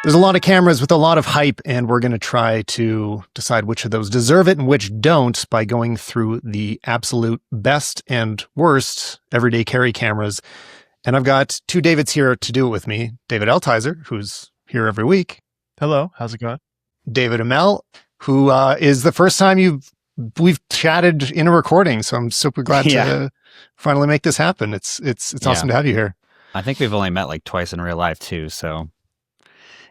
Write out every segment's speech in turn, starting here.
There's a lot of cameras with a lot of hype, and we're going to try to decide which of those deserve it and which don't by going through the absolute best and worst everyday carry cameras. And I've got two Davids here to do it with me. David Altizer, who's here every week. Hello, how's it going? David Amell, who is the first time we've chatted in a recording, so I'm super glad to finally make this happen. It's awesome to have you here. I think we've only met like twice in real life too, so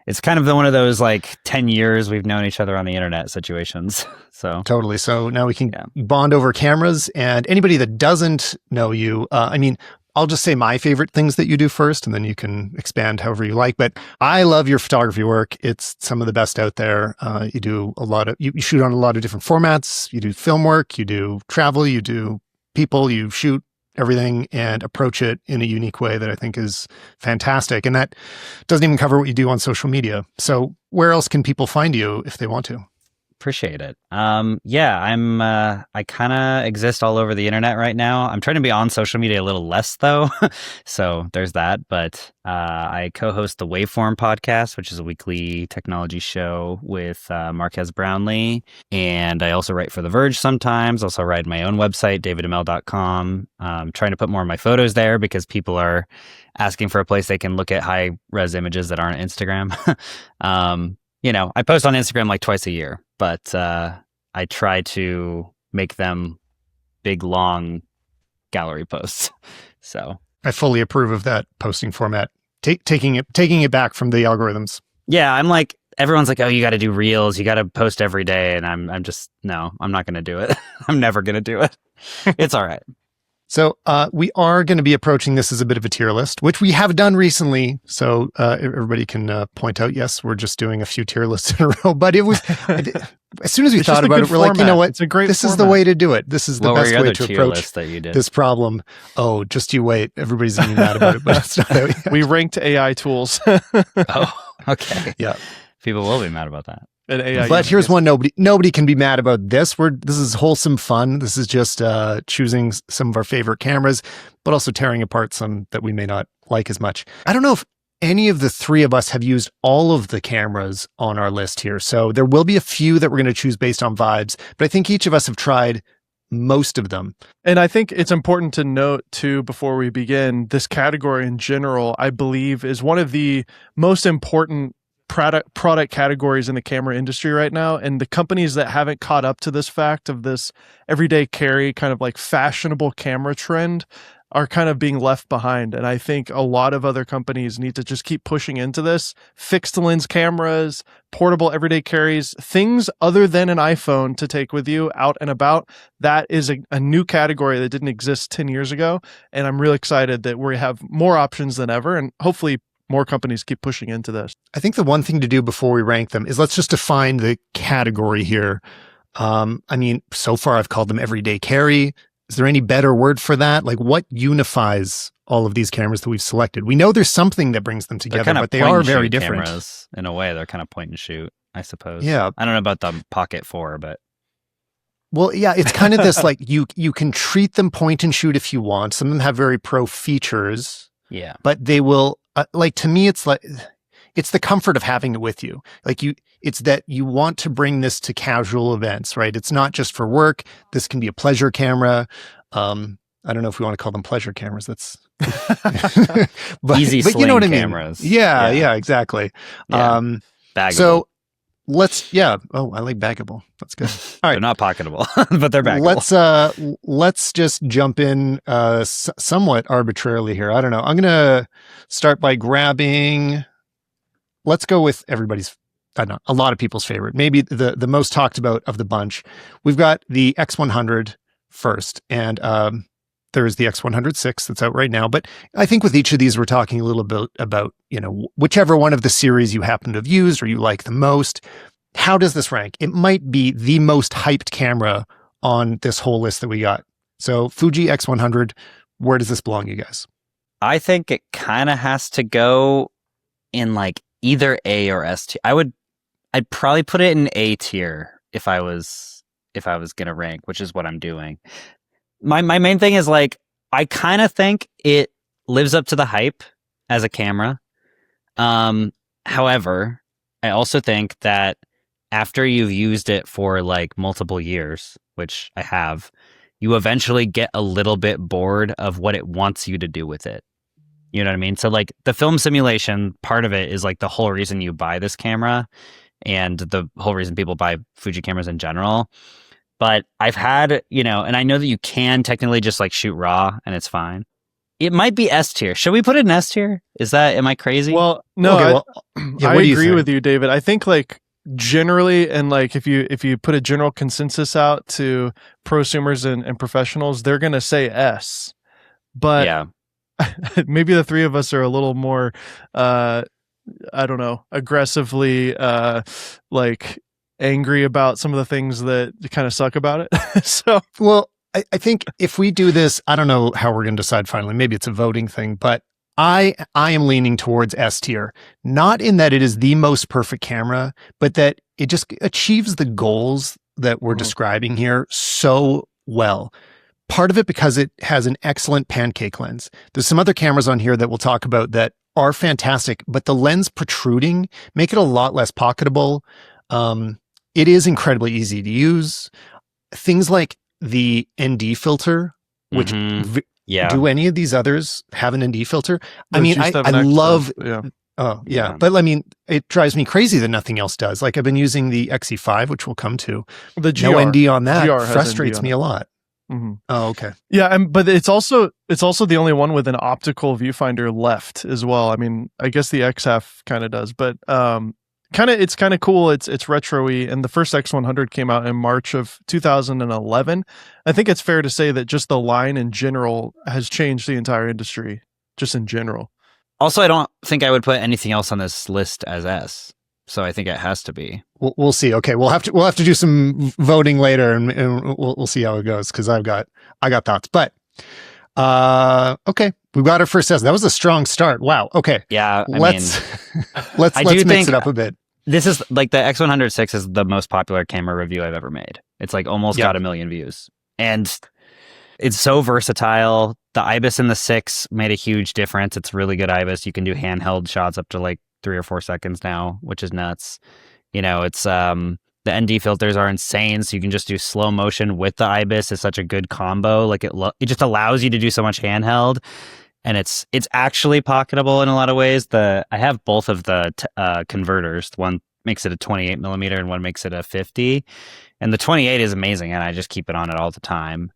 it's kind of one of those like 10 years we've known each other on the internet situations. So totally. So now we can bond over cameras. And anybody that doesn't know you, I'll just say my favorite things that you do first, and then you can expand however you like. But I love your photography work. It's some of the best out there. You do you shoot on a lot of different formats. You do film work, you do travel, you do people, you shoot everything and approach it in a unique way that I think is fantastic. And that doesn't even cover what you do on social media. So where else can people find you if they want to? Appreciate it. I kind of exist all over the internet right now. I'm trying to be on social media a little less though. So there's that, but I co-host the Waveform podcast, which is a weekly technology show with Marquez Brownlee. And I also write for The Verge sometimes. Also write my own website, davidamell.com. Trying to put more of my photos there because people are asking for a place they can look at high res images that aren't Instagram. I post on Instagram like twice a year, but I try to make them big, long gallery posts. So I fully approve of that posting format, taking it back from the algorithms. Yeah, I'm like, everyone's like, oh, you got to do reels, you got to post every day. And I'm just, no, I'm not going to do it. I'm never going to do it. It's all right. So we are going to be approaching this as a bit of a tier list, which we have done recently. So everybody can point out, yes, we're just doing a few tier lists in a row. But it was, as soon as we thought about it, we're like, you know what? It's a great This is the way to do it. This is the best way to approach this problem. Oh, just you wait. Everybody's going to be mad about it, but it's not out yet. We ranked AI tools. Oh, okay. Yeah. People will be mad about that. But here's one nobody can be mad about this. This is wholesome fun. This is just choosing some of our favorite cameras, but also tearing apart some that we may not like as much. I don't know if any of the three of us have used all of the cameras on our list here. So there will be a few that we're going to choose based on vibes, but I think each of us have tried most of them. And I think it's important to note too, before we begin, this category in general, I believe, is one of the most important product categories in the camera industry right now, and the companies that haven't caught up to this fact of this everyday carry kind of like fashionable camera trend are kind of being left behind. And I think a lot of other companies need to just keep pushing into this. Fixed lens cameras, portable everyday carries, things other than an iPhone to take with you out and about. That is a new category that didn't exist 10 years ago. And I'm really excited that we have more options than ever, and hopefully more companies keep pushing into this. I think the one thing to do before we rank them is let's just define the category here. So far I've called them everyday carry. Is there any better word for that? Like, what unifies all of these cameras that we've selected? We know there's something that brings them together, but they are very different. Cameras, in a way, they're kind of point and shoot, I suppose. Yeah. I don't know about the Pocket 4, but... Well, yeah, it's kind of this, like, you can treat them point and shoot if you want. Some of them have very pro features. Yeah. But they will... to me, it's like, it's the comfort of having it with you. It's that you want to bring this to casual events, right? It's not just for work. This can be a pleasure camera. I don't know if we want to call them pleasure cameras. That's but you know what I mean? Cameras. Yeah, exactly. Yeah. Bagable. So Oh, I like Bagable. That's good. All right. They're not pocketable, but they're Bagable. Let's just jump in somewhat arbitrarily here. I don't know. I'm going to start by grabbing, let's go with everybody's, I don't know, a lot of people's favorite, maybe the most talked about of the bunch. We've got the X100 first, and there's the X100VI that's out right now. But I think with each of these, we're talking a little bit about, whichever one of the series you happen to have used or you like the most. How does this rank? It might be the most hyped camera on this whole list that we got. So Fuji X100, where does this belong, you guys? I think it kind of has to go in like either A or S tier. I'd probably put it in A tier if I was going to rank, which is what I'm doing. My main thing is like, I kind of think it lives up to the hype as a camera. However, I also think that after you've used it for like multiple years, which I have, you eventually get a little bit bored of what it wants you to do with it. You know what I mean? So like the film simulation part of it is like the whole reason you buy this camera and the whole reason people buy Fuji cameras in general. But I've had, and I know that you can technically just like shoot RAW and it's fine. It might be S tier. Should we put it in S tier? Am I crazy? Well, no, yeah, I agree with you, David. I think like generally, and like if you put a general consensus out to prosumers and professionals, they're going to say S. But yeah. Maybe the three of us are a little more, I don't know, aggressively like angry about some of the things that kind of suck about it. So, well, I think if we do this, I don't know how we're going to decide finally. Maybe it's a voting thing, but I am leaning towards S tier, not in that it is the most perfect camera, but that it just achieves the goals that we're describing here so well. Part of it because it has an excellent pancake lens. There's some other cameras on here that we'll talk about that are fantastic, but the lens protruding make it a lot less pocketable. It is incredibly easy to use. Things like the ND filter, which do any of these others have an ND filter? I mean, I love. Oh yeah, but I mean, it drives me crazy that nothing else does. Like I've been using the X-E5, which we'll come to. The GR, no ND on that GR frustrates me a lot. Oh, okay. Yeah, but it's also the only one with an optical viewfinder left as well. I mean, I guess the X-Half kind of does, but it's kind of cool. It's retro-y, and the first X100 came out in March of 2011. I think it's fair to say that just the line in general has changed the entire industry, just in general. Also, I don't think I would put anything else on this list as S. So I think it has to be. We'll see. Okay, we'll have to do some voting later, and we'll see how it goes because I got thoughts. But okay, we got our first S. That was a strong start. Wow. Okay. Yeah. Let's mix it up a bit. This is like the X100VI is the most popular camera review I've ever made. It's like almost got 1 million views, and it's so versatile. The IBIS in the 6 made a huge difference. It's really good IBIS. You can do handheld shots up to like 3 or 4 seconds now, which is nuts. It's the ND filters are insane, so you can just do slow motion with the IBIS. It's such a good combo. Like it just allows you to do so much handheld, and it's actually pocketable in a lot of ways. I have both of the converters. One makes it a 28 millimeter and one makes it a 50, and the 28 is amazing, and I just keep it on it all the time.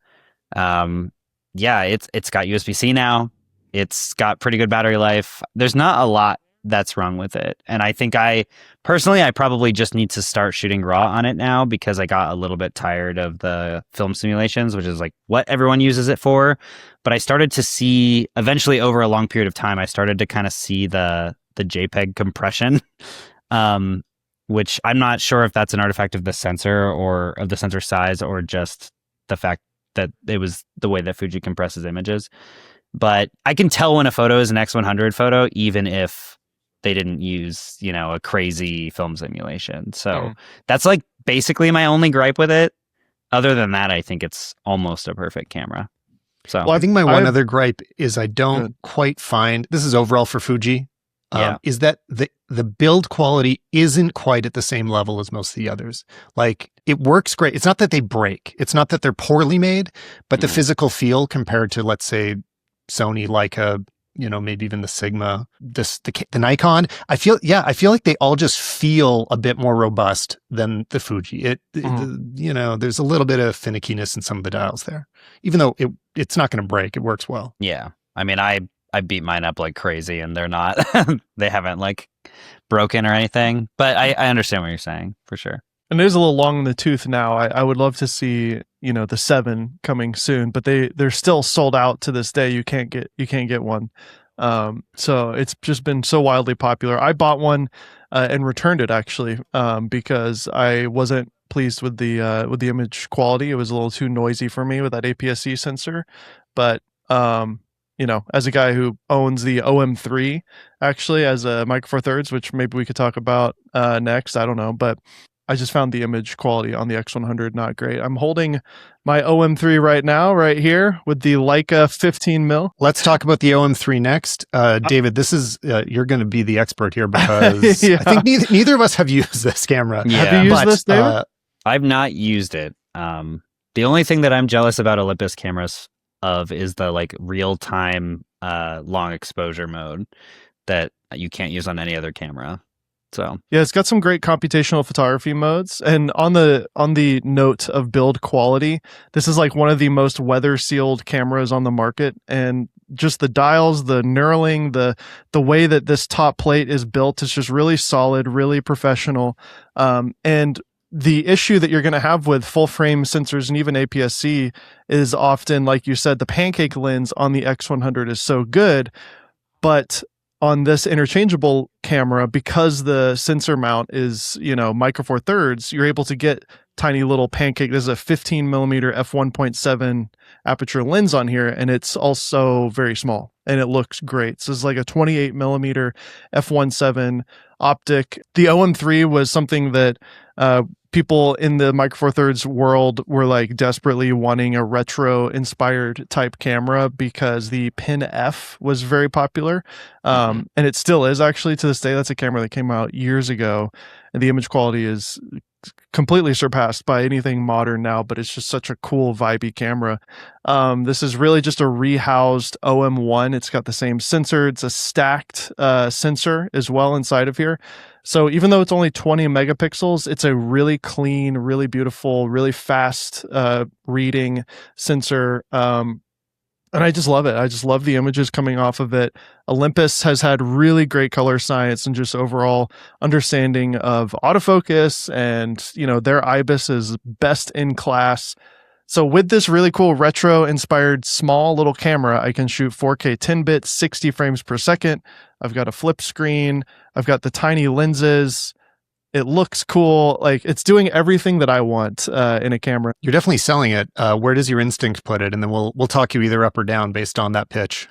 It's got USB-C now. It's got pretty good battery life. There's not a lot that's wrong with it. And I think I probably just need to start shooting RAW on it now because I got a little bit tired of the film simulations, which is like what everyone uses it for. But I started to see eventually over a long period of time, I started to kind of see the JPEG compression, which I'm not sure if that's an artifact of the sensor or of the sensor size or just the fact that it was the way that Fuji compresses images. But I can tell when a photo is an X100 photo, even if they didn't use, a crazy film simulation. So that's like basically my only gripe with it. Other than that, I think it's almost a perfect camera. So, well, I think my one other gripe is I don't quite find, this is overall for Fuji, is that the build quality isn't quite at the same level as most of the others. Like it works great. It's not that they break. It's not that they're poorly made, but the physical feel compared to, let's say, Sony, Leica, maybe even the Sigma, the Nikon. I feel like they all just feel a bit more robust than the Fuji. There's a little bit of finickiness in some of the dials there, even though it's not going to break. It works well. Yeah. I mean, I beat mine up like crazy and they're not, they haven't like broken or anything, but I understand what you're saying for sure. And it is a little long in the tooth now. I would love to see, the 7 coming soon, but they're still sold out to this day. You can't get one. So it's just been so wildly popular. I bought one and returned it actually because I wasn't pleased with the image quality. It was a little too noisy for me with that APS-C sensor. But as a guy who owns the OM3 actually as a Micro Four Thirds, which maybe we could talk about next. I don't know, but I just found the image quality on the X100 not great. I'm holding my OM3 right now, right here, with the Leica 15mm. Let's talk about the OM3 next. David, this is you're going to be the expert here because Yeah. I think neither of us have used this camera. Yeah. Have you used this, David? I've not used it. The only thing that I'm jealous about Olympus cameras of is the like real-time long exposure mode that you can't use on any other camera. So yeah, it's got some great computational photography modes. And on the note of build quality, this is like one of the most weather sealed cameras on the market. And just the dials, the knurling, the way that this top plate is built is just really solid, really professional. And the issue that you're going to have with full frame sensors and even APS-C is often, like you said, the pancake lens on the X100 is so good, but on this interchangeable camera, because the sensor mount is, micro four thirds, you're able to get tiny little pancake. There's a 15mm f1.7 aperture lens on here, and it's also very small, and it looks great. So it's like a 28mm f1.7 optic. The OM3 was something that people in the micro four thirds world were like desperately wanting a retro inspired type camera because the Pin F was very popular. And it still is actually to this day. That's a camera that came out years ago, and the image quality is completely surpassed by anything modern now, but it's just such a cool vibey camera. This is really just a rehoused OM1. It's got the same sensor. It's a stacked sensor as well inside of here. So even though it's only 20 megapixels, it's a really clean, really beautiful, really fast reading sensor. And I just love it. I just love the images coming off of it. Olympus has had really great color science and just overall understanding of autofocus, and their IBIS is best in class. So with this really cool retro inspired small little camera, I can shoot 4K 10-bit, 60 frames per second. I've got a flip screen. I've got the tiny lenses. It looks cool. Like, it's doing everything that I want in a camera. You're definitely selling it. Where does your instinct put it? And then we'll talk you either up or down based on that pitch.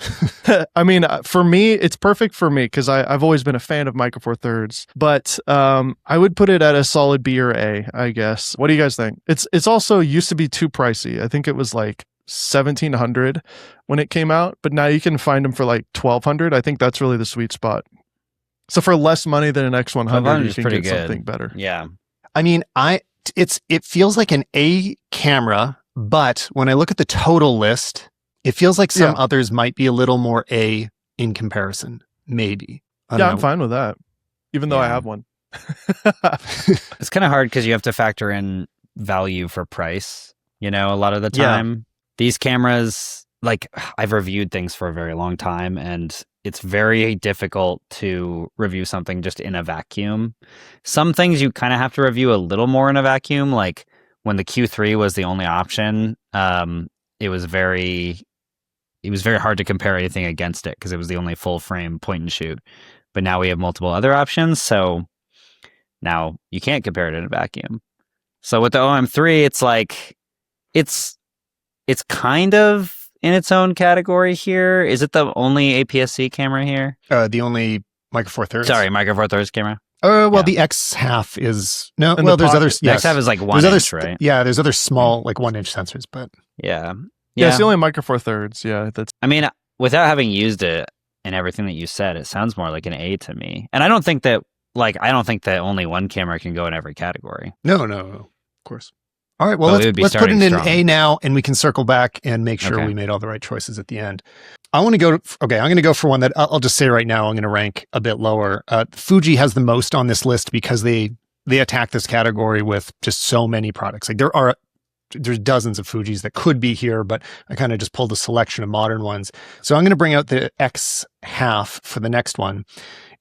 I mean, for me, it's perfect for me because I've always been a fan of micro four thirds. But I would put it at a solid B or A, I guess. What do you guys think? It's also used to be too pricey. I think it was like $1,700 when it came out, but now you can find them for like $1,200. I think that's really the sweet spot. So for less money than an X100, you can get something better. Yeah. I mean, it feels like an A camera, but when I look at the total list, it feels like some others might be a little more A in comparison. Maybe. I'm fine with that, even though I have one. It's kind of hard because you have to factor in value for price. A lot of the time, these cameras, like, I've reviewed things for a very long time, and it's very difficult to review something just in a vacuum. Some things you kind of have to review a little more in a vacuum. Like when the Q3 was the only option, it was very hard to compare anything against it because it was the only full frame point and shoot. But now we have multiple other options, so now you can't compare it in a vacuum. So with the OM3, it's like it's kind of in its own category here. Is it the only APS-C camera here? The only micro four thirds. Sorry, micro four thirds camera. The X-Half is there's others. The X-Half is like 1 inch, right? Yeah, there's other small like 1 inch sensors, but yeah, it's the only micro four thirds. Yeah, that's. I mean, without having used it and everything that you said, it sounds more like an A to me. And I don't think that only one camera can go in every category. No, of course. All right, well, let's put it in A now, and we can circle back and make sure we made all the right choices at the end. I'm going to go for one that I'll just say right now I'm going to rank a bit lower. Fuji has the most on this list because they attack this category with just so many products. Like there's dozens of Fujis that could be here, but I kind of just pulled a selection of modern ones. So I'm going to bring out the X-Half for the next one.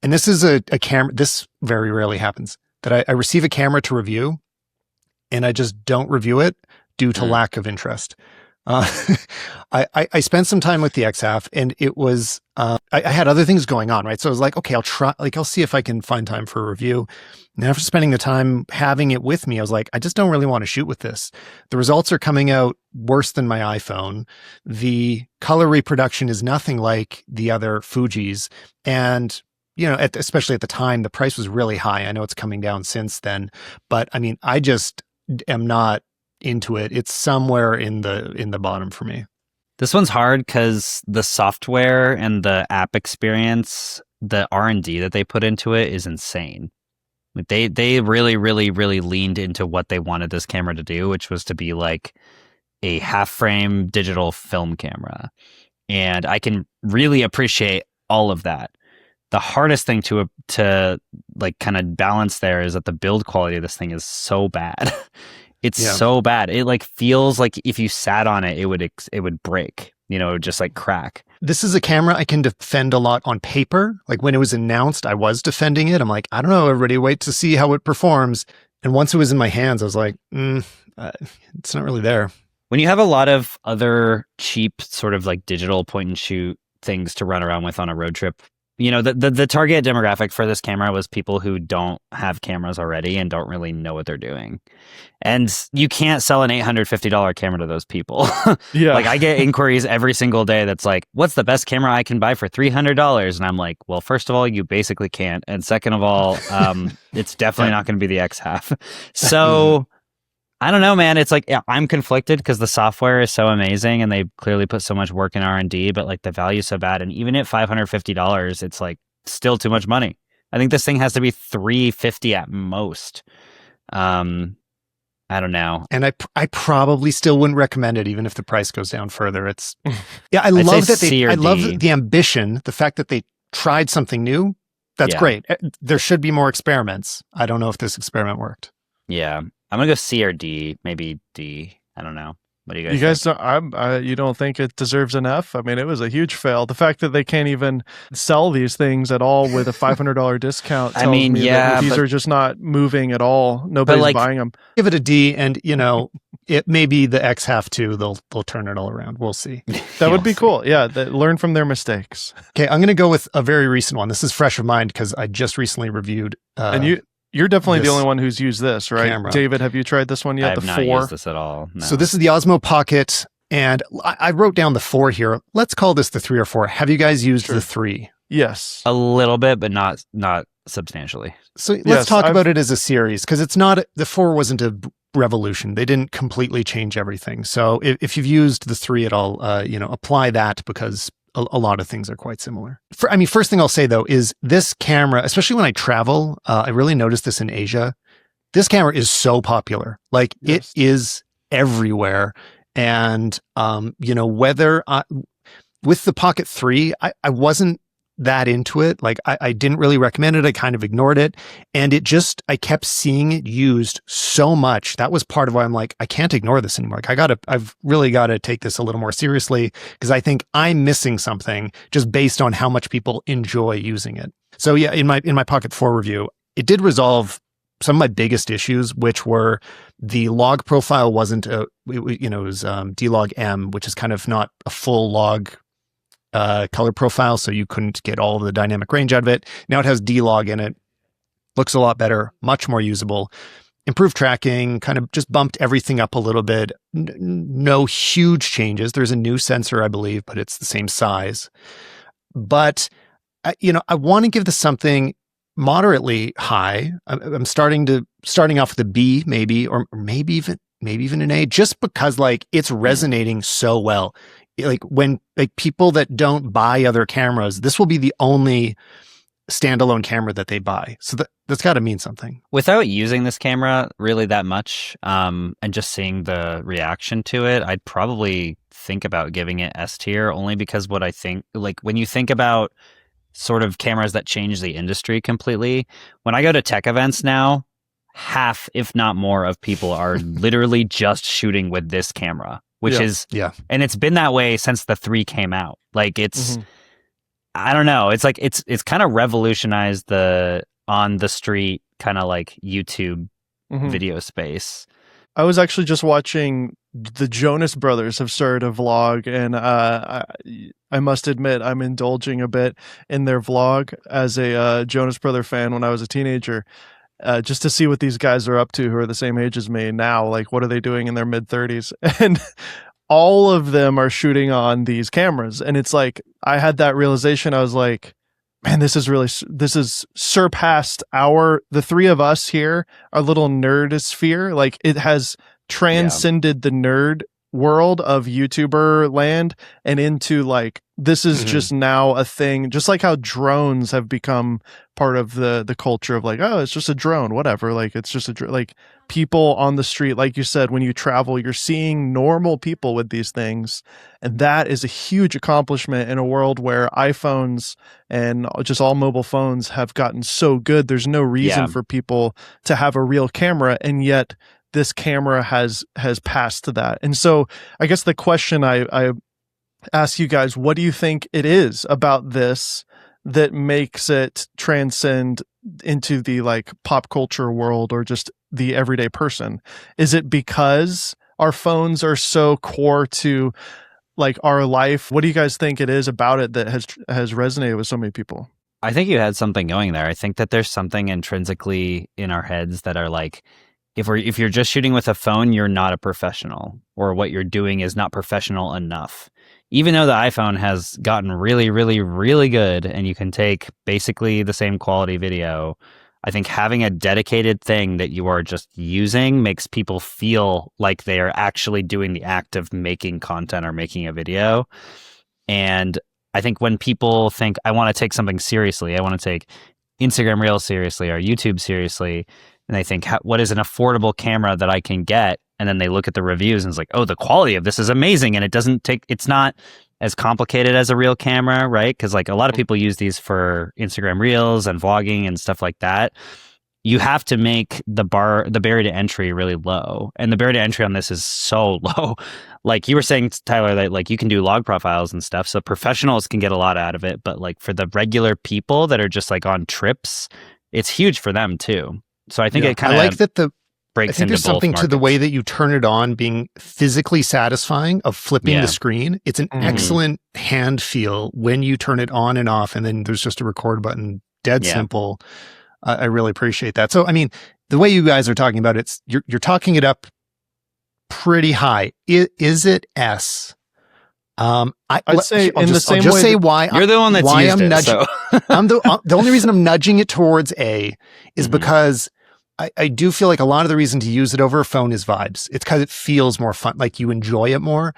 And this is a camera, this very rarely happens, that I receive a camera to review, and I just don't review it due to lack of interest. I spent some time with the X-Half, and it was, I had other things going on, right? So I was like, okay, I'll see if I can find time for a review. And after spending the time having it with me, I was like, I just don't really want to shoot with this. The results are coming out worse than my iPhone. The color reproduction is nothing like the other Fujis. And especially at the time, the price was really high. I know it's coming down since then, but I mean, I just am not into it. It's somewhere in the bottom for me. This one's hard because the software and the app experience, the R&D that they put into it is insane. Like they really, really, really leaned into what they wanted this camera to do, which was to be like a half frame digital film camera. And I can really appreciate all of that. The hardest thing to like kind of balance there is that the build quality of this thing is so bad. It's so bad. It like feels like if you sat on it, it would break, it would just like crack. This is a camera I can defend a lot on paper. Like when it was announced, I was defending it. I'm like, I don't know, everybody wait to see how it performs. And once it was in my hands, I was like, it's not really there. When you have a lot of other cheap sort of like digital point and shoot things to run around with on a road trip, the target demographic for this camera was people who don't have cameras already and don't really know what they're doing. And you can't sell an $850 camera to those people. Yeah. Like I get inquiries every single day that's like, what's the best camera I can buy for $300? And I'm like, well, first of all, you basically can't. And second of all, it's definitely not going to be the X-Half. So I don't know, man. It's like, I'm conflicted because the software is so amazing and they clearly put so much work in R&D, but like the value is so bad. And even at $550, it's like still too much money. I think this thing has to be $350 at most. I don't know. And I probably still wouldn't recommend it even if the price goes down further. It's I love that I love the ambition, the fact that they tried something new. That's great. There should be more experiments. I don't know if this experiment worked. Yeah. I'm going to go C or D, maybe D. I don't know. What do you guys think? You guys don't, you don't think it deserves an F? I mean, it was a huge fail. The fact that they can't even sell these things at all with a $500 discount tells me that these are just not moving at all. Nobody's buying them. Give it a D, and it may be the X-Half too. They'll turn it all around. We'll see. That would be cool. Yeah, learn from their mistakes. Okay, I'm going to go with a very recent one. This is fresh of mind because I just recently reviewed. And you're definitely the only one who's used this, right? Camera. David, have you tried this one yet? I have not used this at all. No. So this is the Osmo Pocket, and I wrote down the 4 here. Let's call this the 3 or 4. Have you guys used the 3? Yes. A little bit, but not substantially. So let's talk about it as a series, because it's not, the 4 wasn't a revolution. They didn't completely change everything. So if you've used the 3 at all, apply that, because a lot of things are quite similar. First thing I'll say though is this camera, especially when I travel, I really noticed this in Asia. This camera is so popular. Like it is everywhere. And, whether with the Pocket 3, I wasn't that into it. Like I didn't really recommend it. I kind of ignored it. And I kept seeing it used so much. That was part of why I'm like, I can't ignore this anymore. Like I've really got to take this a little more seriously, because I think I'm missing something just based on how much people enjoy using it. So yeah, in my Pocket 4 review, it did resolve some of my biggest issues, which were the log profile wasn't it was D-Log M, which is kind of not a full log color profile, so you couldn't get all of the dynamic range out of it. Now it has D-Log in it. Looks a lot better, much more usable. Improved tracking, kind of just bumped everything up a little bit. No huge changes. There's a new sensor, I believe, but it's the same size. But, I want to give this something moderately high. I'm starting off with a B, maybe, or maybe even an A, just because like it's resonating so well. Like when people that don't buy other cameras, this will be the only standalone camera that they buy. So that's got to mean something. Without using this camera really that much, and just seeing the reaction to it, I'd probably think about giving it S tier, only because what I think, like when you think about sort of cameras that change the industry completely, when I go to tech events now, half, if not more, of people are literally just shooting with this camera. Which is, and it's been that way since the 3 came out. Like it's, I don't know. It's like, it's kind of revolutionized the on the street kind of like YouTube video space. I was actually just watching the Jonas Brothers have started a vlog, and I must admit I'm indulging a bit in their vlog as a Jonas Brother fan when I was a teenager. Just to see what these guys are up to who are the same age as me now. Like, what are they doing in their mid-30s? And all of them are shooting on these cameras. And it's like, I had that realization. I was like, man, this is surpassed the three of us here, our little nerd sphere. Like, it has transcended the nerd world of YouTuber land and into like, this is just now a thing, just like how drones have become part of the culture of like, oh, it's just a drone, whatever. Like, it's just like people on the street, like you said, when you travel, you're seeing normal people with these things. And that is a huge accomplishment in a world where iPhones and just all mobile phones have gotten so good. There's no reason for people to have a real camera. And yet this camera has passed to that. And so I guess the question I ask you guys, what do you think it is about this that makes it transcend into the like pop culture world or just the everyday person? Is it because our phones are so core to like our life? What do you guys think it is about it that has resonated with so many people? I think you had something going there. I think that there's something intrinsically in our heads that are like, if you're just shooting with a phone, you're not a professional, or what you're doing is not professional enough. Even though the iPhone has gotten really, really, really good and you can take basically the same quality video, I think having a dedicated thing that you are just using makes people feel like they are actually doing the act of making content or making a video. And I think when people think, I want to take something seriously, I want to take Instagram Reels seriously or YouTube seriously, and they think, what is an affordable camera that I can get? And then they look at the reviews and it's like, oh, the quality of this is amazing. And it's not as complicated as a real camera, right? Because like a lot of people use these for Instagram Reels and vlogging and stuff like that. You have to make the barrier to entry really low. And the barrier to entry on this is so low. Like you were saying, Tyler, that like you can do log profiles and stuff. So professionals can get a lot out of it. But like for the regular people that are just like on trips, it's huge for them too. So I think it kind of like that breaks I think into there's something both to the markets. way that you turn it on being physically satisfying of flipping the screen. It's an excellent hand feel when you turn it on and off, and then there's just a record button. Dead simple. I really appreciate that. So, I mean, the way you guys are talking about it, you're talking it up pretty high. Is it S? I'd say in the same way. I'll just say why. You're the one that's why used I'm it. nudging. So. I'm the only reason I'm nudging it towards A is because I do feel like a lot of the reason to use it over a phone is vibes. It's because it feels more fun, like you enjoy it more.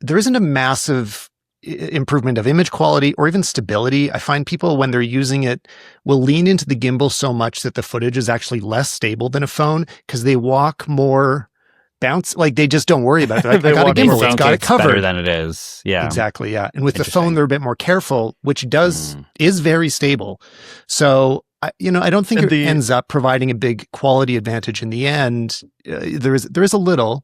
There isn't a massive improvement of image quality or even stability. I find people when they're using it will lean into the gimbal so much that the footage is actually less stable than a phone because they walk more bounce, like they just don't worry about it. Like, I got a gimbal, it's got it covered. Better than it is. Yeah, exactly. Yeah, and with the phone, they're a bit more careful, which is very stable. So I don't think it ends up providing a big quality advantage in the end. There is a little.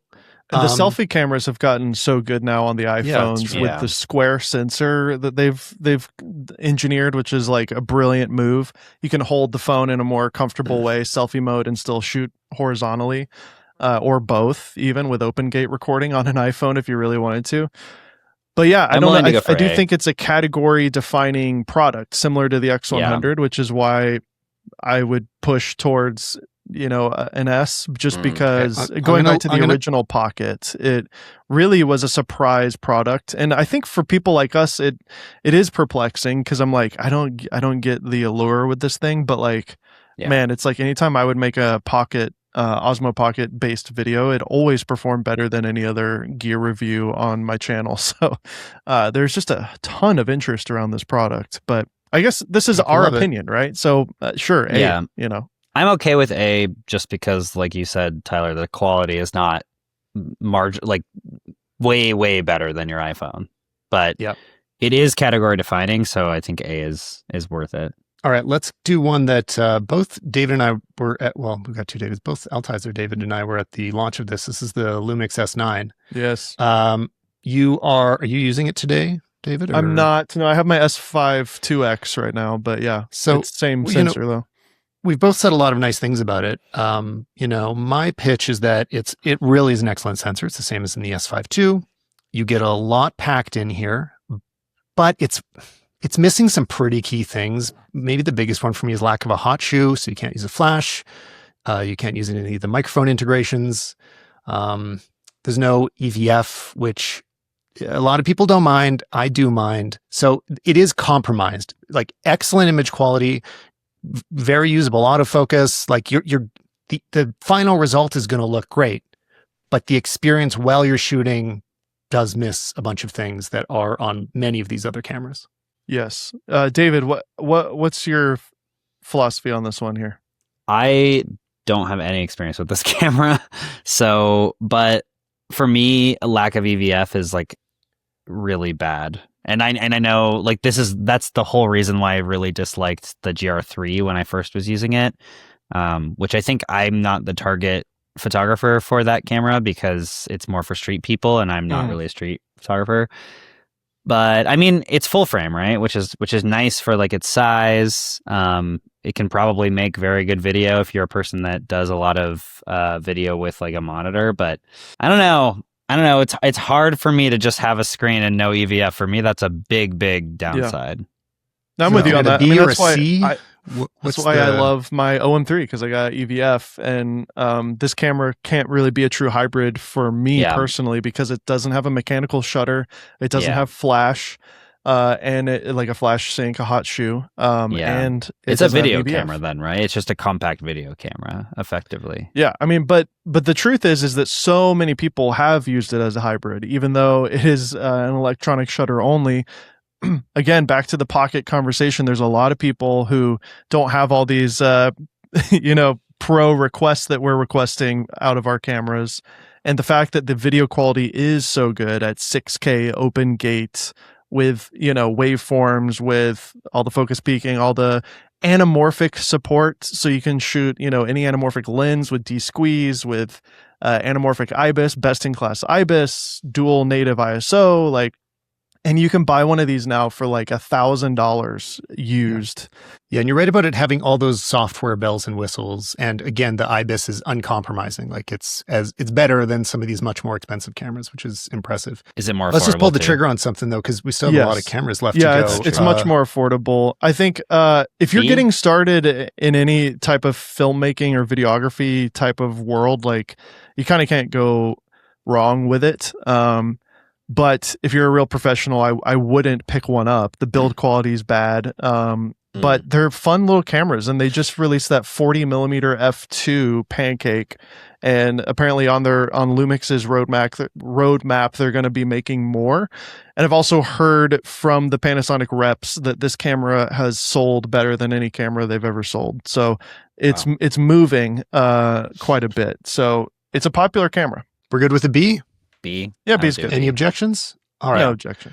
And the selfie cameras have gotten so good now on the iPhones with the square sensor that they've engineered, which is like a brilliant move. You can hold the phone in a more comfortable way, selfie mode, and still shoot horizontally, or both, even with open gate recording on an iPhone if you really wanted to. But yeah, I do think it's a category defining product similar to the X100, which is why I would push towards an S, just because going back to the original Pocket, it really was a surprise product. And I think for people like us, it is perplexing because I'm like, I don't get the allure with this thing, but like, man, it's like anytime I would make a Pocket, Osmo Pocket based video, it always performed better than any other gear review on my channel. So there's just a ton of interest around this product, but I guess this is our opinion, right? So sure. A, I'm okay with A just because, like you said, Tyler, the quality is not way, way better than your iPhone. But it is category defining, so I think A is worth it. All right, let's do one that both David and I were at. Well, we've got two Davids. Both Altizer, David and I were at the launch of this. This is the Lumix S9. Yes. Are you using it today, David? Or? I'm not. No, I have my S5 2X right now, but yeah. So it's same sensor though. We've both said a lot of nice things about it. My pitch is that it really is an excellent sensor. It's the same as in the S5 II. You get a lot packed in here, but it's missing some pretty key things. Maybe the biggest one for me is lack of a hot shoe, so you can't use a flash. You can't use any of the microphone integrations. There's no EVF, which A lot of people don't mind. I do mind. So it is compromised. Like excellent image quality, very usable autofocus. Like the final result is going to look great, but the experience while you're shooting does miss a bunch of things that are on many of these other cameras. Yes. David, what's your philosophy on this one here? I don't have any experience with this camera. But for me, a lack of EVF is like really bad. And I know like that's the whole reason why I really disliked the GR3 when I first was using it. Which I think I'm not the target photographer for that camera because it's more for street people and I'm not really a street photographer. But I mean, it's full frame, right? Which is nice for like its size. It can probably make very good video if you're a person that does a lot of video with like a monitor. But I don't know. It's hard for me to just have a screen and no EVF. For me, that's a big downside. Yeah. I'm with you on that. That's why I love my OM3 because I got EVF, and this camera can't really be a true hybrid for me personally because it doesn't have a mechanical shutter, it doesn't have flash, and like a flash sync, a hot shoe. And it's a video camera then, right? It's just a compact video camera, effectively. Yeah, I mean, but the truth is that so many people have used it as a hybrid, even though it is an electronic shutter only. Again, back to the Pocket conversation, there's a lot of people who don't have all these, pro requests that we're requesting out of our cameras. And the fact that the video quality is so good at 6K open gate with, waveforms, with all the focus peaking, all the anamorphic support. So you can shoot, any anamorphic lens with D-squeeze, with anamorphic IBIS, best in class IBIS, dual native ISO, and you can buy one of these now for like $1,000 used. Yeah, and you're right about it having all those software bells and whistles. And again, the IBIS is uncompromising. Like it's better than some of these much more expensive cameras, which is impressive. Is it more? Let's just pull the trigger on something though, because we still have a lot of cameras left to go. Yeah, it's much more affordable. I think if you're getting started in any type of filmmaking or videography type of world, like you kind of can't go wrong with it. But if you're a real professional, I wouldn't pick one up. The build quality is bad, but they're fun little cameras. And they just released that 40mm f2 pancake. And apparently on Lumix's roadmap, they're going to be making more. And I've also heard from the Panasonic reps that this camera has sold better than any camera they've ever sold. So it's moving quite a bit. So it's a popular camera. We're good with a B? B. Yeah, B's good. Any objections? All right. No objection.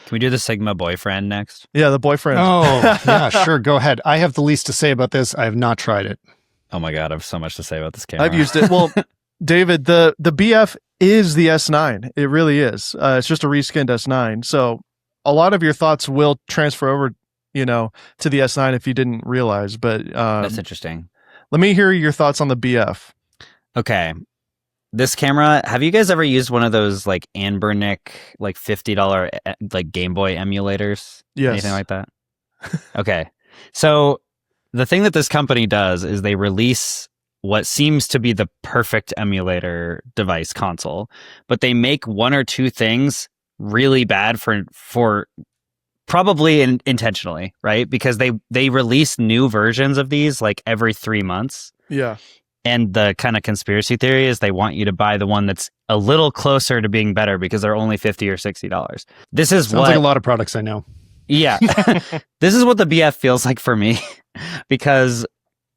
Can we do the Sigma boyfriend next? Yeah, the boyfriend. Oh, yeah, sure. Go ahead. I have the least to say about this. I have not tried it. Oh my God, I have so much to say about this camera. I've used it. Well, David, the BF is the S9. It really is. It's just a reskinned S9. So a lot of your thoughts will transfer over, to the S9 if you didn't realize. But that's interesting. Let me hear your thoughts on the BF. Okay. This camera, have you guys ever used one of those like Anbernic, like $50 like Game Boy emulators? Yes. Anything like that? Okay. So the thing that this company does is they release what seems to be the perfect emulator device console, but they make one or two things really bad for probably intentionally, right? Because they release new versions of these like every 3 months. Yeah. And the kind of conspiracy theory is they want you to buy the one that's a little closer to being better because they're only $50 or $60. This is Sounds like a lot of products I know. Yeah. This is what the BF feels like for me because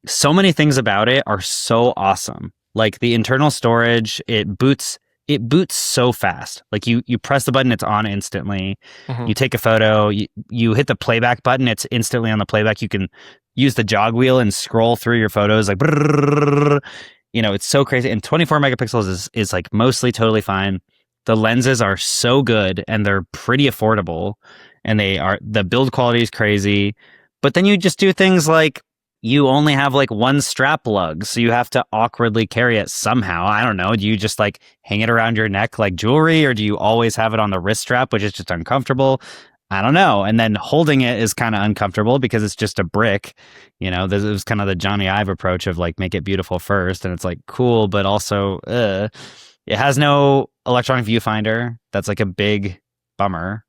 so many things about it are so awesome. Like the internal storage, it boots so fast. Like you press the button, it's on instantly. Mm-hmm. You take a photo, you hit the playback button, it's instantly on the playback. You can use the jog wheel and scroll through your photos like, it's so crazy. And 24 megapixels is like mostly totally fine. The lenses are so good and they're pretty affordable and the build quality is crazy. But then you just do things like you only have like one strap lug, so you have to awkwardly carry it somehow. I don't know. Do you just like hang it around your neck like jewelry, or do you always have it on the wrist strap, which is just uncomfortable? I don't know. And then holding it is kind of uncomfortable because it's just a brick. It was kind of the Johnny Ive approach of like make it beautiful first, and it's like cool, but also it has no electronic viewfinder. That's like a big bummer.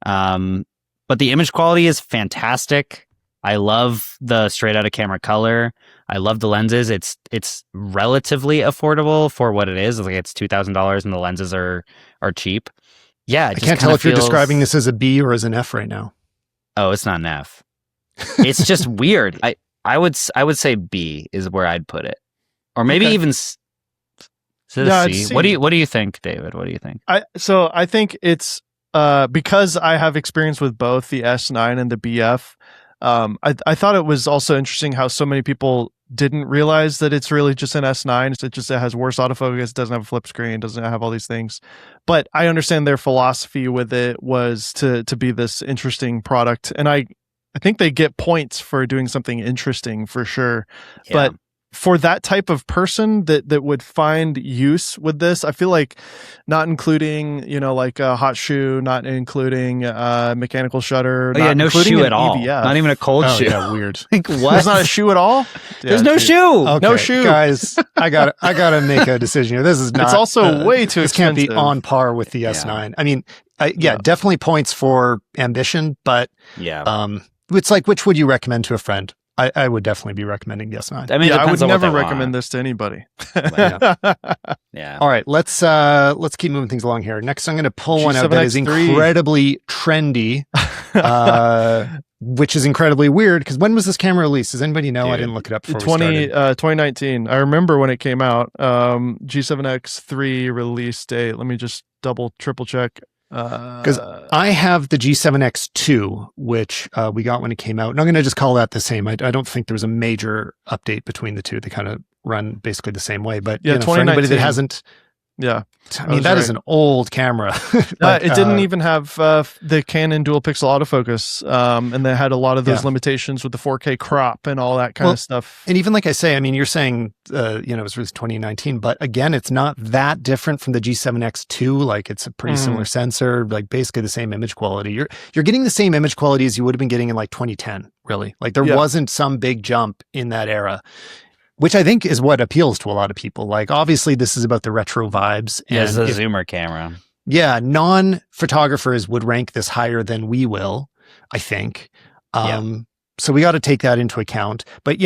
But the image quality is fantastic. I love the straight out of camera color. I love the lenses. It's relatively affordable for what it is. Like it's $2,000 and the lenses are cheap. Yeah, I can't tell if you're describing this as a B or as an F right now. Oh, it's not an F. It's just weird. I would say B is where I'd put it, or maybe even C. What do you think, David? What do you think? I think it's because I have experience with both the S9 and the BF. I thought it was also interesting how so many people didn't realize that it's really just an S9. It has worse autofocus, doesn't have a flip screen, doesn't have all these things. But I understand their philosophy with it was to be this interesting product. And I think they get points for doing something interesting for sure. Yeah. But for that type of person that would find use with this, I feel like not including, like a hot shoe, not including mechanical shutter. No shoe at all. EVF. Not even a cold shoe. Yeah, weird. Like, what? There's not a shoe at all? There's no shoe. Okay, no shoe. Guys, I gotta make a decision here. This is not. It's also way too expensive. This can't be on par with the S9. I mean, definitely points for ambition, but it's like, which would you recommend to a friend? I would definitely be recommending the S9. I mean, I would never recommend this to anybody. Yeah. All right, let's keep moving things along here. Next, I'm going to pull one out that is X3. incredibly trendy, which is incredibly weird. Because when was this camera released? Does anybody know? I didn't look it up before 2019. I remember when it came out. G7X3 release date. Let me just triple check. Because I have the G7X2, which we got when it came out. And I'm going to just call that the same. I don't think there was a major update between the two. They kind of run basically the same way. But for anybody that hasn't... Yeah. I mean, that is an old camera. It didn't even have the Canon dual pixel autofocus. And they had a lot of those limitations with the 4K crop and all that kind of stuff. And even like I say, I mean, you're saying, it was released 2019, but again, it's not that different from the G7X2. Like it's a pretty similar sensor, like basically the same image quality. You're getting the same image quality as you would have been getting in like 2010, really. Like there wasn't some big jump in that era. Which I think is what appeals to a lot of people. Like, obviously, this is about the retro vibes. Yeah, it's a zoomer camera. Yeah, non-photographers would rank this higher than we will, I think. So we got to take that into account. But,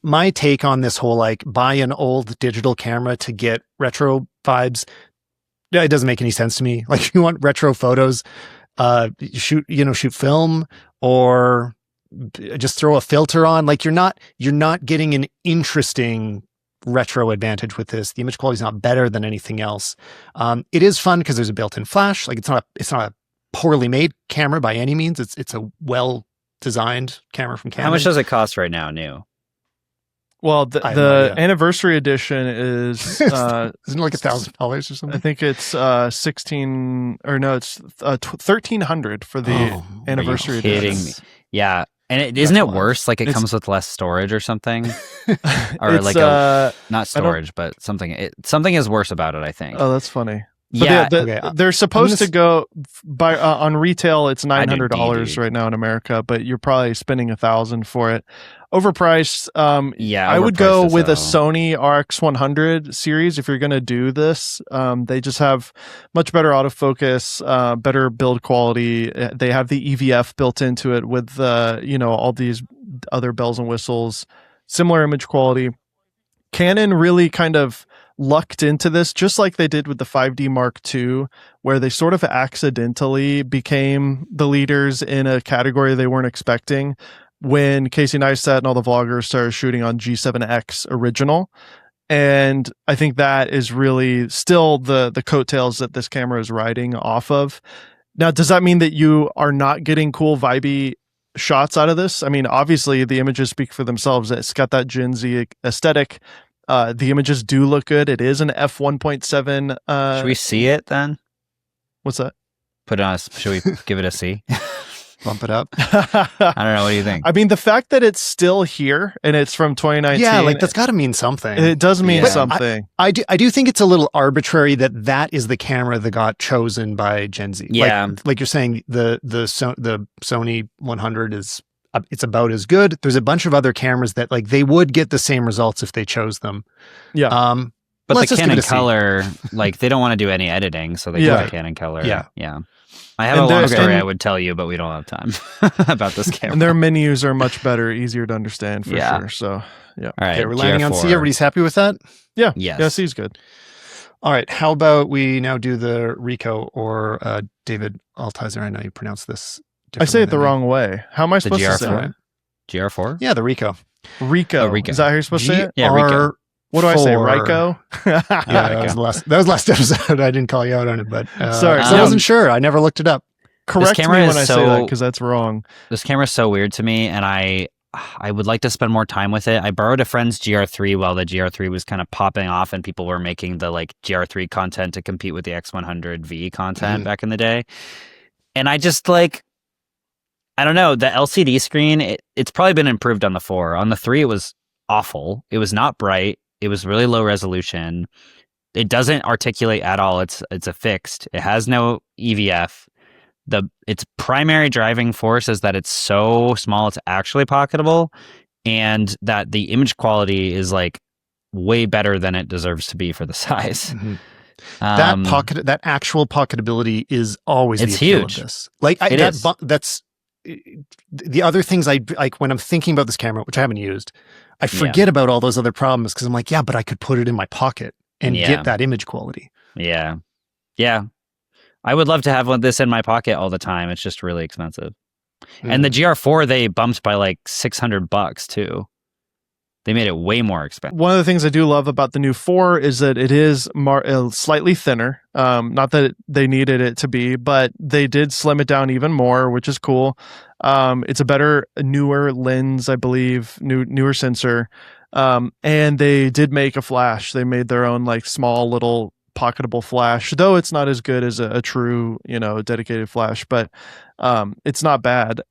my take on this whole, like, buy an old digital camera to get retro vibes, it doesn't make any sense to me. Like, if you want retro photos, shoot film or... just throw a filter on. Like you're not getting an interesting retro advantage with this. The image quality is not better than anything else. It is fun because there's a built-in flash. Like it's not a poorly made camera by any means. It's a well designed camera from Canon. How much does it cost right now, new? Well, the anniversary edition is isn't it like $1,000 or something? I think it's it's $1,300 for the anniversary edition. Kidding me? Yeah. And isn't it worse? Like it comes with less storage or something, or like not storage, but something. Something is worse about it, I think. Oh, that's funny. But they're supposed to go by on retail. It's $900 right now in America, but you're probably spending $1,000 for it. Overpriced. I would go with a Sony RX100 series if you're going to do this. They just have much better autofocus, better build quality. They have the EVF built into it with all these other bells and whistles. Similar image quality. Canon really kind of lucked into this, just like they did with the 5D Mark II, where they sort of accidentally became the leaders in a category they weren't expecting when Casey Neistat and all the vloggers started shooting on G7X original. And I think that is really still the coattails that this camera is riding off of. Now, does that mean that you are not getting cool, vibey shots out of this? I mean, obviously the images speak for themselves. It's got that Gen Z aesthetic. The images do look good. It is an f1.7. Should we see it then? What's that? Put it on. Should we give it a C? Bump it up. I don't know. What do you think? I mean, the fact that it's still here and it's from 2019. Yeah, like that's got to mean something. It does mean something. I do think it's a little arbitrary that is the camera that got chosen by Gen Z. Yeah, like you're saying, the Sony 100 is. It's about as good. There's a bunch of other cameras that like they would get the same results if they chose them. Yeah. But Let's the just give Canon it a C. color, like they don't want to do any editing, so they Yeah. get the Canon color. Yeah. Yeah. I have And a long there- story and- I would tell you, but we don't have time about this camera. And their menus are much better, easier to understand for Yeah. sure. So yeah. All right, Okay, we're landing on C. GR4. Everybody's happy with that? Yeah. Yes. Yeah, C's good. All right. How about we now do the Ricoh or David Altizer? I know you pronounce this I say it the differently than me. wrong way. How am I supposed to say GR4? it? GR4? Yeah, the Ricoh. Rico. Oh, Rico. Is that how you're supposed to say it? Yeah, Ricoh. What do I say? GR4. Rico? Yeah, that was the last episode. I didn't call you out on it, but Sorry. I wasn't sure. I never looked it up. Correct me camera when is I say that so- because that's wrong. This camera is so weird to me, and I would like to spend more time with it. I borrowed a friend's GR3 while the GR3 was kind of popping off and people were making the like GR3 content to compete with the X100V content back in the day. And I just like, I don't know, the LCD screen, it's probably been improved on the 4. On the 3, it was awful. It was not bright. It was really low resolution. It doesn't articulate at all. It's a fixed. It has no EVF. Its primary driving force is that it's so small it's actually pocketable, and that the image quality is like way better than it deserves to be for the size. Mhm. That actual pocketability is always It's the appeal huge. of this. Like It is. that's the other things I like when I'm thinking about this camera, which I haven't used. I forget about all those other problems because I'm like, yeah, but I could put it in my pocket and Yeah. get that image quality. Yeah. I would love to have this in my pocket all the time. It's just really expensive. And the GR4 they bumped by like $600 too. They made it way more expensive. One of the things I do love about the new 4 is that it is slightly thinner. Not that they needed it to be, but they did slim it down even more, which is cool. It's a better, newer lens, I believe, newer sensor. And they did make a flash. They made their own like small little pocketable flash, though it's not as good as a true, dedicated flash, but it's not bad.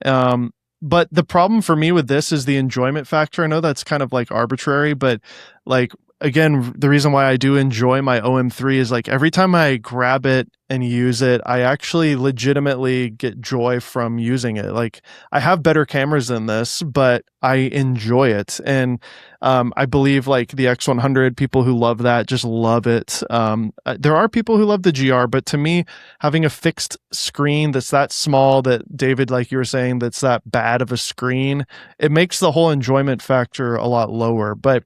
But the problem for me with this is the enjoyment factor. I know that's kind of like arbitrary, but like, again, the reason why I do enjoy my OM3 is like every time I grab it and use it, I actually legitimately get joy from using it. Like I have better cameras than this, but I enjoy it. And I believe like the X100, people who love that just love it. There are people who love the GR, but to me, having a fixed screen that's that small, that David, like you were saying, that's that bad of a screen, it makes the whole enjoyment factor a lot lower. But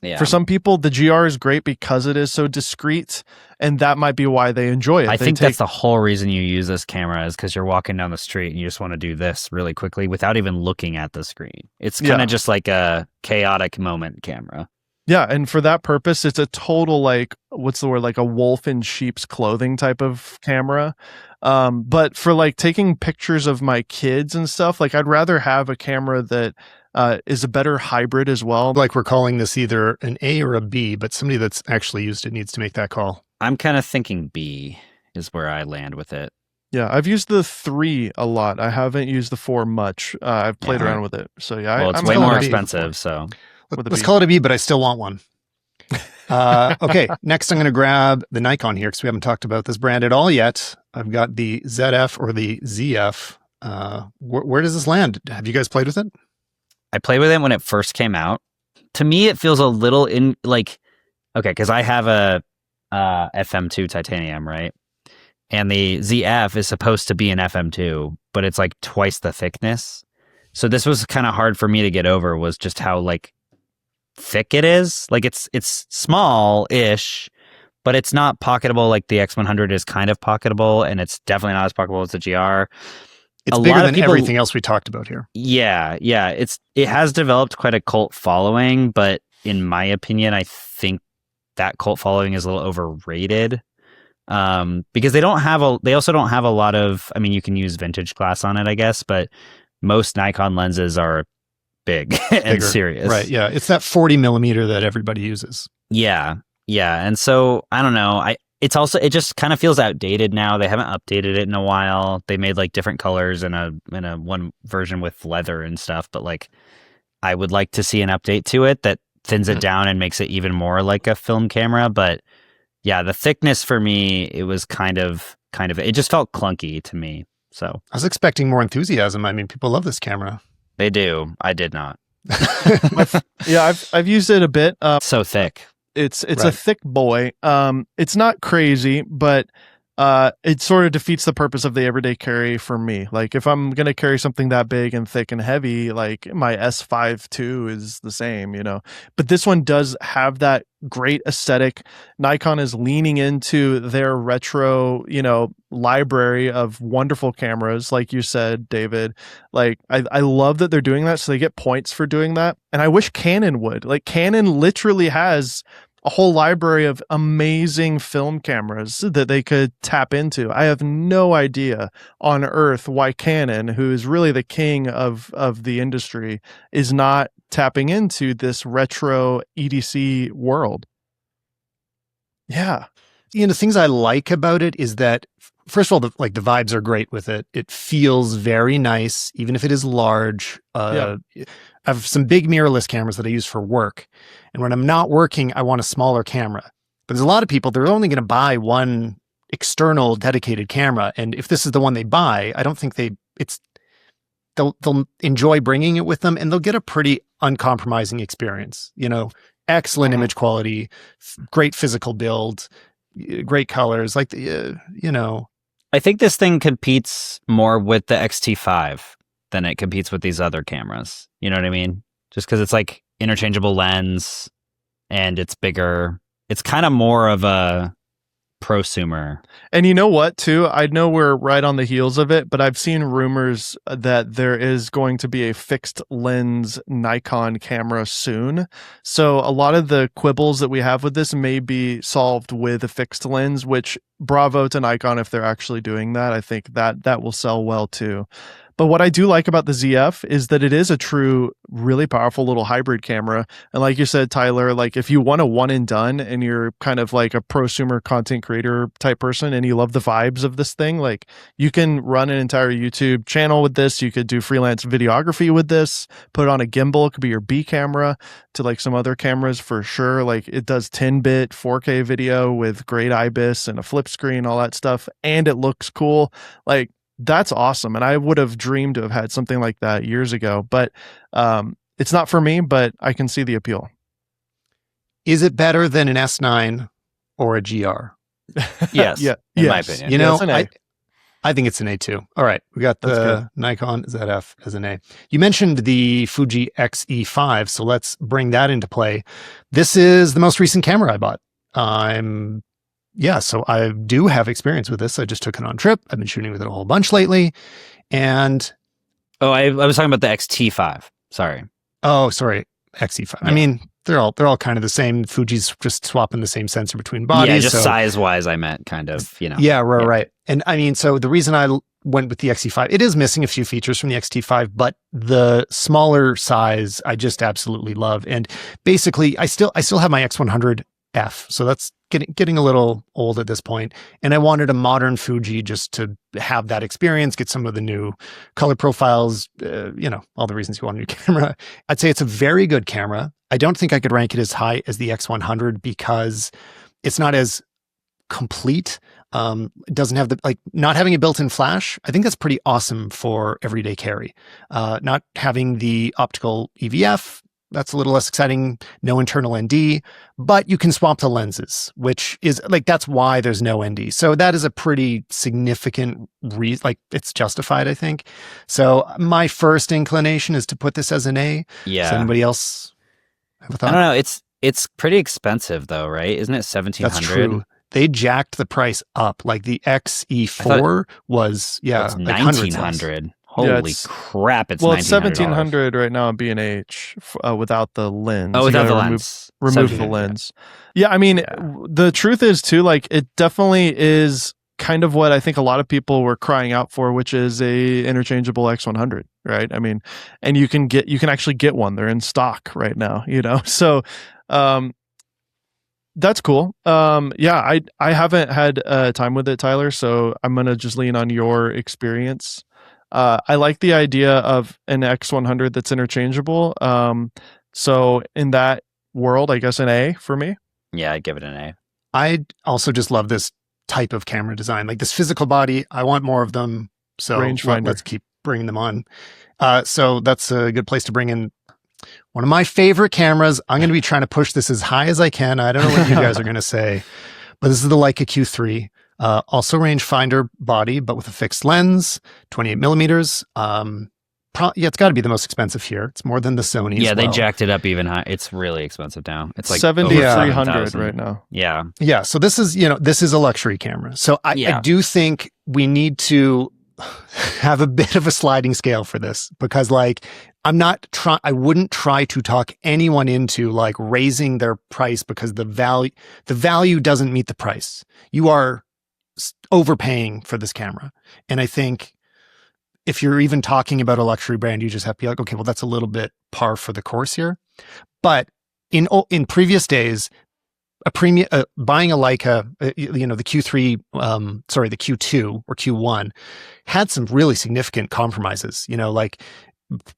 Yeah. for some people, the GR is great because it is so discreet, and that might be why they enjoy it. I think that's the whole reason you use this camera is because you're walking down the street and you just want to do this really quickly without even looking at the screen. It's kind of just like a chaotic moment camera. Yeah, and for that purpose, it's a total like, what's the word, like a wolf in sheep's clothing type of camera. But for like taking pictures of my kids and stuff, like I'd rather have a camera that is a better hybrid as well. Like we're calling this either an A or a B, but somebody that's actually used it needs to make that call. I'm kind of thinking B is where I land with it. Yeah, I've used the 3 a lot. I haven't used the 4 much. I've played around with it. So yeah, Well, it's I'm way still more a B. expensive, so With a Let's B. call it a B, but I still want one. Okay, next I'm going to grab the Nikon here because we haven't talked about this brand at all yet. I've got the ZF or the ZF. Where does this land? Have you guys played with it? I played with it when it first came out. To me, it feels a little okay, because I have a FM2 titanium, right? And the ZF is supposed to be an FM2, but it's like twice the thickness. So this was kind of hard for me to get over, was just how like thick it is. Like it's small-ish, but it's not pocketable like the X100 is kind of pocketable, and it's definitely not as pocketable as the GR. It's A bigger lot of than people- everything else we talked about here. Yeah. It has developed quite a cult following, but in my opinion, I think that cult following is a little overrated. Because they also don't have a lot of, I mean, you can use vintage glass on it, I guess, but most Nikon lenses are big and Bigger. serious. Right, yeah. It's that 40 millimeter that everybody uses. Yeah. And so I don't know. It just kind of feels outdated now. They haven't updated it in a while. They made like different colors in a one version with leather and stuff, but like I would like to see an update to it that thins it down and makes it even more like a film camera. But yeah, the thickness for me, it was kind of it just felt clunky to me. So I was expecting more enthusiasm. I mean, people love this camera. they do. I did not. Yeah, I've used it a bit. So thick. It's a Right. thick boy. It's not crazy, but it sort of defeats the purpose of the everyday carry for me. Like if I'm gonna carry something that big and thick and heavy, like my S5 II is the same, you know. But this one does have that great aesthetic. Nikon is leaning into their retro, you know, library of wonderful cameras, like you said, David. Like I love that they're doing that, so they get points for doing that. And I wish Canon would. Like Canon literally has a whole library of amazing film cameras that they could tap into. I have no idea on earth why Canon, who is really the king of the industry, is not tapping into this retro EDC world. Yeah. You know, things I like about it is that, first of all, the vibes are great with it. It feels very nice, even if it is large. Yeah. I have some big mirrorless cameras that I use for work. And when I'm not working, I want a smaller camera. But there's a lot of people, they're only going to buy one external dedicated camera. And if this is the one they buy, I don't think they'll enjoy bringing it with them, and they'll get a pretty uncompromising experience. You know, excellent image quality, great physical build, great colors. Like, you know. I think this thing competes more with the X-T5 than it competes with these other cameras. You know what I mean? Just because it's like interchangeable lens and it's bigger. It's kind of more of a prosumer. And you know what, too? I know we're right on the heels of it, but I've seen rumors that there is going to be a fixed lens Nikon camera soon. So a lot of the quibbles that we have with this may be solved with a fixed lens, which bravo to Nikon if they're actually doing that. I think that will sell well, too. But what I do like about the ZF is that it is a true, really powerful little hybrid camera. And like you said, Tyler, like if you want a one and done and you're kind of like a prosumer content creator type person and you love the vibes of this thing, like you can run an entire YouTube channel with this. You could do freelance videography with this, put it on a gimbal. It could be your B camera to like some other cameras for sure. Like it does 10-bit 4K video with great IBIS and a flip screen, all that stuff. And it looks cool. Like, that's awesome. And I would have dreamed to have had something like that years ago, but it's not for me, but I can see the appeal. Is it better than an S9 or a GR? Yes. Yeah. In my opinion. You know, Yeah, I think it's an A too. All right. We got the Nikon Zf as an A. You mentioned the Fuji X-E5, so let's bring that into play. This is the most recent camera I bought. So I do have experience with this. I just took it on trip. I've been shooting with it a whole bunch lately. And I was talking about the X-T5. Sorry. Oh, sorry. X-E5. Yeah. I mean, they're all kind of the same. Fuji's just swapping the same sensor between bodies. Yeah, just size-wise, I meant kind of, you know. Yeah, right. And I mean, so the reason I went with the X-E5, it is missing a few features from the X-T5, but the smaller size, I just absolutely love. And basically, I still have my X100F. So that's getting a little old at this point. And I wanted a modern Fuji just to have that experience, get some of the new color profiles, all the reasons you want a new camera. I'd say it's a very good camera. I don't think I could rank it as high as the X100 because it's not as complete. It doesn't have not having a built-in flash. I think that's pretty awesome for everyday carry. Not having the optical EVF, that's a little less exciting. No internal ND, but you can swap the lenses, which is that's why there's no ND. So that is a pretty significant reason. It's justified, I think. So my first inclination is to put this as an A. Yeah. Does anybody else have a thought? I don't know. It's pretty expensive though, right? Isn't it 1,700? That's true. They jacked the price up. Like the X-E4 was, it's 1,900. Holy crap! It's $1,700 right now on B&H without the lens. Oh, without the lens. Remove the lens. Yeah, I mean, the truth is too, it definitely is kind of what I think a lot of people were crying out for, which is a interchangeable X100, right? I mean, and you can actually get one. They're in stock right now, So, that's cool. I haven't had time with it, Tyler, so I'm gonna just lean on your experience. I like the idea of an X100 that's interchangeable. So in that world, I guess an A for me. Yeah, I'd give it an A. I also just love this type of camera design, like this physical body. I want more of them. So rangefinder. Let's keep bringing them on. So that's a good place to bring in One of my favorite cameras. I'm going to be trying to push this as high as I can. I don't know what you guys are going to say, but this is the Leica Q3. Also rangefinder body, but with a fixed lens, 28 millimeters. It's got to be the most expensive here. It's more than the Sony. Yeah, they jacked it up even high. It's really expensive now. It's like 7,300 right now. Yeah. Yeah. So this is a luxury camera. So I do think we need to have a bit of a sliding scale for this, because like I wouldn't try to talk anyone into like raising their price because the value doesn't meet the price. You are overpaying for this camera. And I think if you're even talking about a luxury brand, you just have to be like, okay, well, that's a little bit par for the course here. But in previous days, buying a Leica, the Q3, the Q2 or Q1 had some really significant compromises, like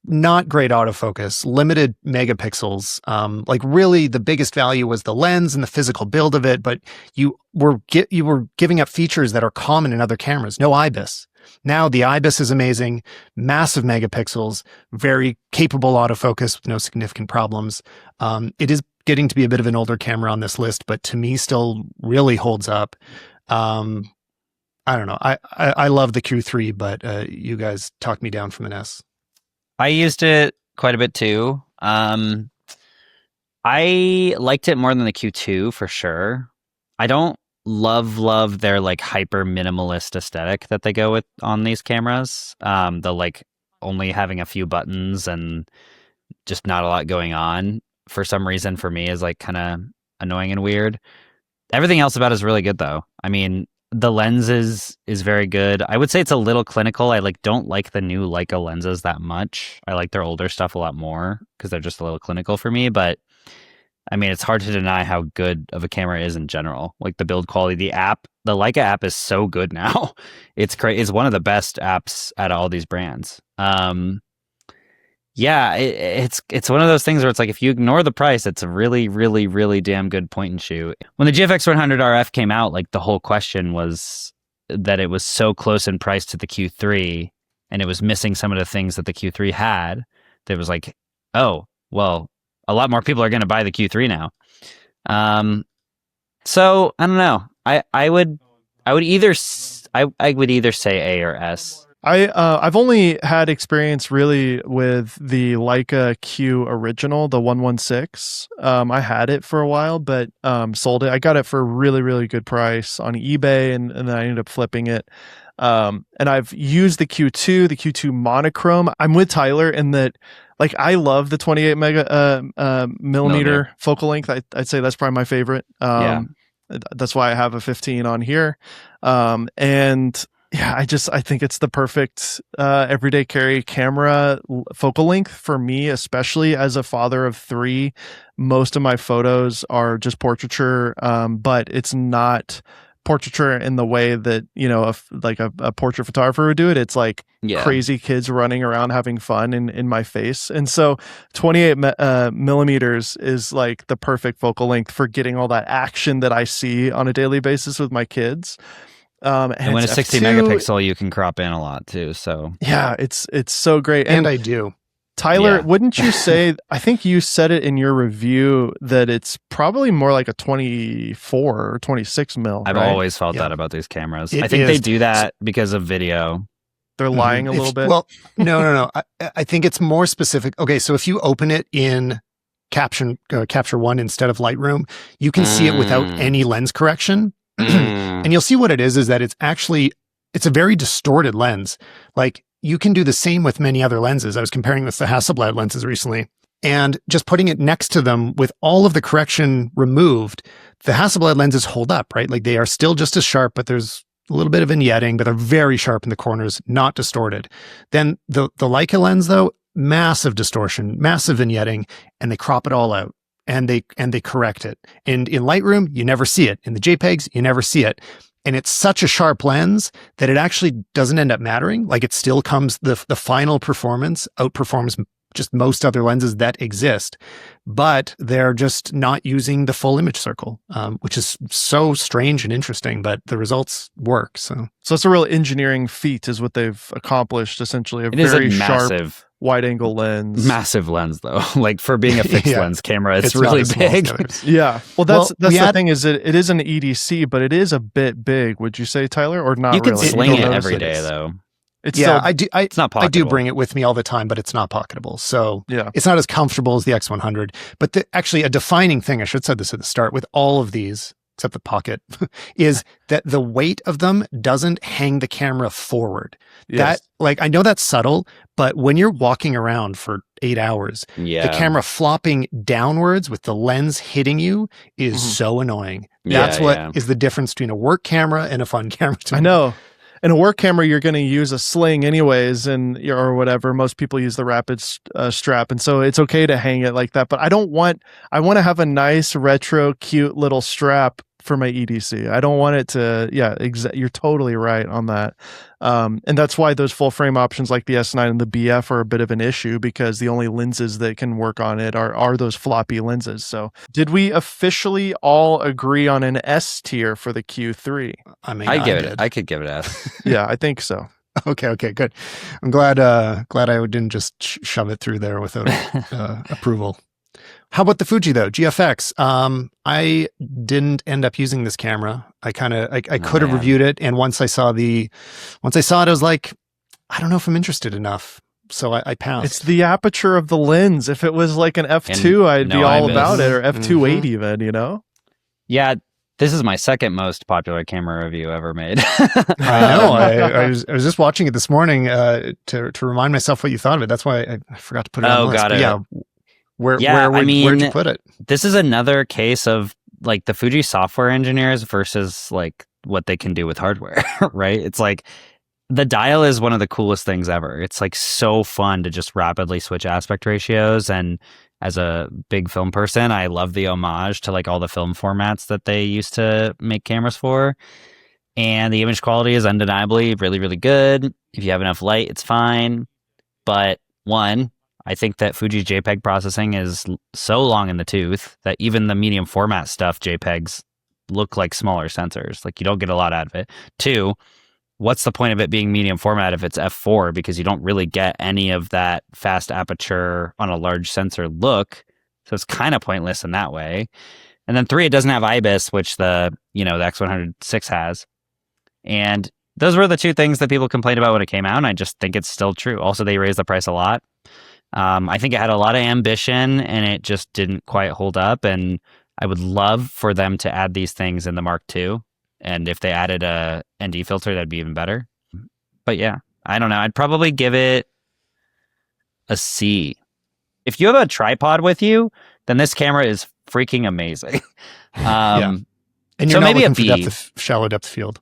not great autofocus, limited megapixels. Like really the biggest value was the lens and the physical build of it, but you were giving up features that are common in other cameras. No IBIS. Now the IBIS is amazing, massive megapixels, very capable autofocus with no significant problems. It is getting to be a bit of an older camera on this list, but to me still really holds up. I don't know. I love the Q3, but you guys talked me down from an S. I used it quite a bit too. I liked it more than the Q2 for sure. I don't love their like hyper minimalist aesthetic that they go with on these cameras. The like only having a few buttons and just not a lot going on for some reason for me is like kind of annoying and weird. Everything else about it is really good though. I mean, the lens is very good. I would say it's a little clinical. I don't like the new Leica lenses that much. I like their older stuff a lot more because they're just a little clinical for me. But I mean, it's hard to deny how good of a camera is in general. Like the build quality, the Leica app is so good now. It's great. It's one of the best apps out of all these brands. Yeah, it's one of those things where it's like if you ignore the price, it's a really, really, really damn good point and shoot. When the GFX100RF came out, like the whole question was that it was so close in price to the Q3 and it was missing some of the things that the Q3 had. That was like, oh, well, a lot more people are going to buy the Q3 now. So I don't know. I would either say A or S. I've only had experience really with the Leica Q original, the 116. I had it for a while, but sold it. I got it for a really, really good price on eBay, and then I ended up flipping it. And I've used the Q2 monochrome. I'm with Tyler in that, like, I love the 28 millimeter focal length. I'd say that's probably my favorite. That's why I have a 15 on here. And yeah, I think it's the perfect everyday carry camera focal length for me, especially as a father of 3. Most of my photos are just portraiture, but it's not portraiture in the way that, a portrait photographer would do it. It's like crazy kids running around having fun in my face. And so 28 millimeters is like the perfect focal length for getting all that action that I see on a daily basis with my kids. And when it's 60 megapixel, you can crop in a lot too. So yeah, it's so great. And I do. Tyler, wouldn't you say, I think you said it in your review that it's probably more like a 24 or 26 mil. I've always felt that about these cameras. I think they do that because of video. They're lying a little bit. Well, no. I think it's more specific. Okay, so if you open it in Capture One instead of Lightroom, you can see it without any lens correction. And you'll see what it is that it's a very distorted lens. Like, you can do the same with many other lenses. I was comparing with the Hasselblad lenses recently, and just putting it next to them with all of the correction removed, the Hasselblad lenses hold up, right? Like, they are still just as sharp, but there's a little bit of vignetting, but they're very sharp in the corners, not distorted. Then the Leica lens, though, massive distortion, massive vignetting, and they crop it all out. And they correct it. And in Lightroom, you never see it. In the JPEGs, you never see it. And it's such a sharp lens that it actually doesn't end up mattering. Like, it still comes, the final performance outperforms just most other lenses that exist, but they're just not using the full image circle, which is so strange and interesting, but the results work. So it's a real engineering feat is what they've accomplished, essentially. It is a massive wide angle lens. Massive lens though. Like for being a fixed lens camera, it's not really as small as big. the others. Yeah. Well, that's we the had- thing is it is an EDC, but it is a bit big. Would you say, Tyler, or not You could really? sling You'll it notice every day though. It's Yeah, still, It's not pocketable. I do bring it with me all the time, but it's not pocketable. So yeah. it's not as comfortable as the X100. But actually, a defining thing, I should have said this at the start, with all of these, except the Pocket, is that the weight of them doesn't hang the camera forward. Yes. I know that's subtle, but when you're walking around for 8 hours, Yeah. the camera flopping downwards with the lens hitting you is so annoying. That's Yeah, what yeah. is the difference between a work camera and a fun camera. to I me. know. In a work camera, you're going to use a sling anyways, or whatever. Most people use the rapid strap, and so it's okay to hang it like that. But I want to have a nice retro, cute little strap for my EDC. I don't want it to. Yeah, you're totally right on that. And that's why those full frame options like the S9 and the BF are a bit of an issue, because the only lenses that can work on it are those floppy lenses. So did we officially all agree on an S tier for the Q3? I mean, I did. could give it S. Yeah, I think so. Okay, good. I'm glad I didn't just shove it through there without approval. How about the Fuji though? GFX. I didn't end up using this camera. I could have man. reviewed it, and once I saw it, I was like, I don't know if I'm interested enough. So I passed. It's the aperture of the lens. If it was like an f2, I'd be no all IBIS. about it, or f2.8 Mhm. even, you know? Yeah, this is my second most popular camera review ever made. I know. I was just watching it this morning to remind myself what you thought of it. That's why I forgot to put it on the list. got But it. yeah, where'd you put it? This is another case of like the Fuji software engineers versus like what they can do with hardware, right? It's like the dial is one of the coolest things ever. It's like so fun to just rapidly switch aspect ratios. And as a big film person, I love the homage to like all the film formats that they used to make cameras for. And the image quality is undeniably really, really good. If you have enough light, it's fine. But one, I think that Fuji's JPEG processing is so long in the tooth that even the medium format stuff, JPEGs look like smaller sensors. Like you don't get a lot out of it. Two, what's the point of it being medium format if it's f4? Because you don't really get any of that fast aperture on a large sensor look. So it's kind of pointless in that way. And then three, it doesn't have IBIS, which the X100VI has. And those were the two things that people complained about when it came out. And I just think it's still true. Also, they raised the price a lot. I think it had a lot of ambition and it just didn't quite hold up. And I would love for them to add these things in the Mark II. And if they added a ND filter, that'd be even better. But yeah, I don't know. I'd probably give it a C. If you have a tripod with you, then this camera is freaking amazing. Yeah. And so you're not maybe a looking B. for shallow depth field.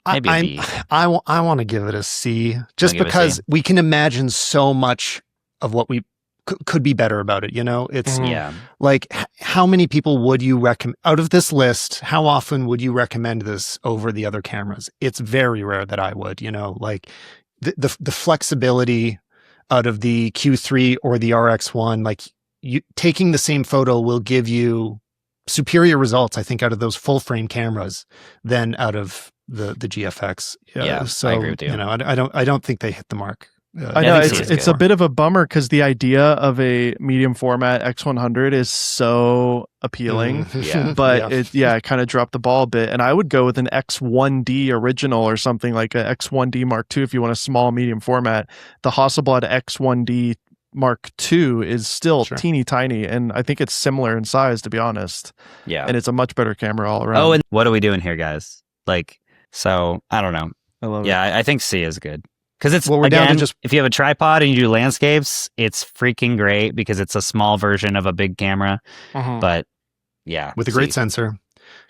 Maybe a B. I want to give it a C, just give it a because C. we can imagine so much of what we could be better about it. You know, it's Yeah. like how many people would you recommend out of this list? How often would you recommend this over the other cameras? It's very rare that I would. You know, like the flexibility out of the Q3 or the RX1, like you taking the same photo will give you superior results, I think, out of those full frame cameras than out of the GFX. Yeah, so I agree with you. You know, I don't think they hit the mark. I know I think C is it's good. a bit of a bummer because the idea of a medium format X100 is so appealing. Yeah. But it kind of dropped the ball a bit. And I would go with an X1D original or something like a X1D Mark II if you want a small medium format. The Hasselblad X1D Mark II is still teeny tiny, and I think it's similar in size, to be honest. Yeah. And it's a much better camera all around. Oh, and what are we doing here, guys? Like, so I don't know. I love it. Yeah, I think C is good. Because it's, Well, we're down to again, just- if you have a tripod and you do landscapes, it's freaking great because it's a small version of a big camera. But yeah. With a great sensor.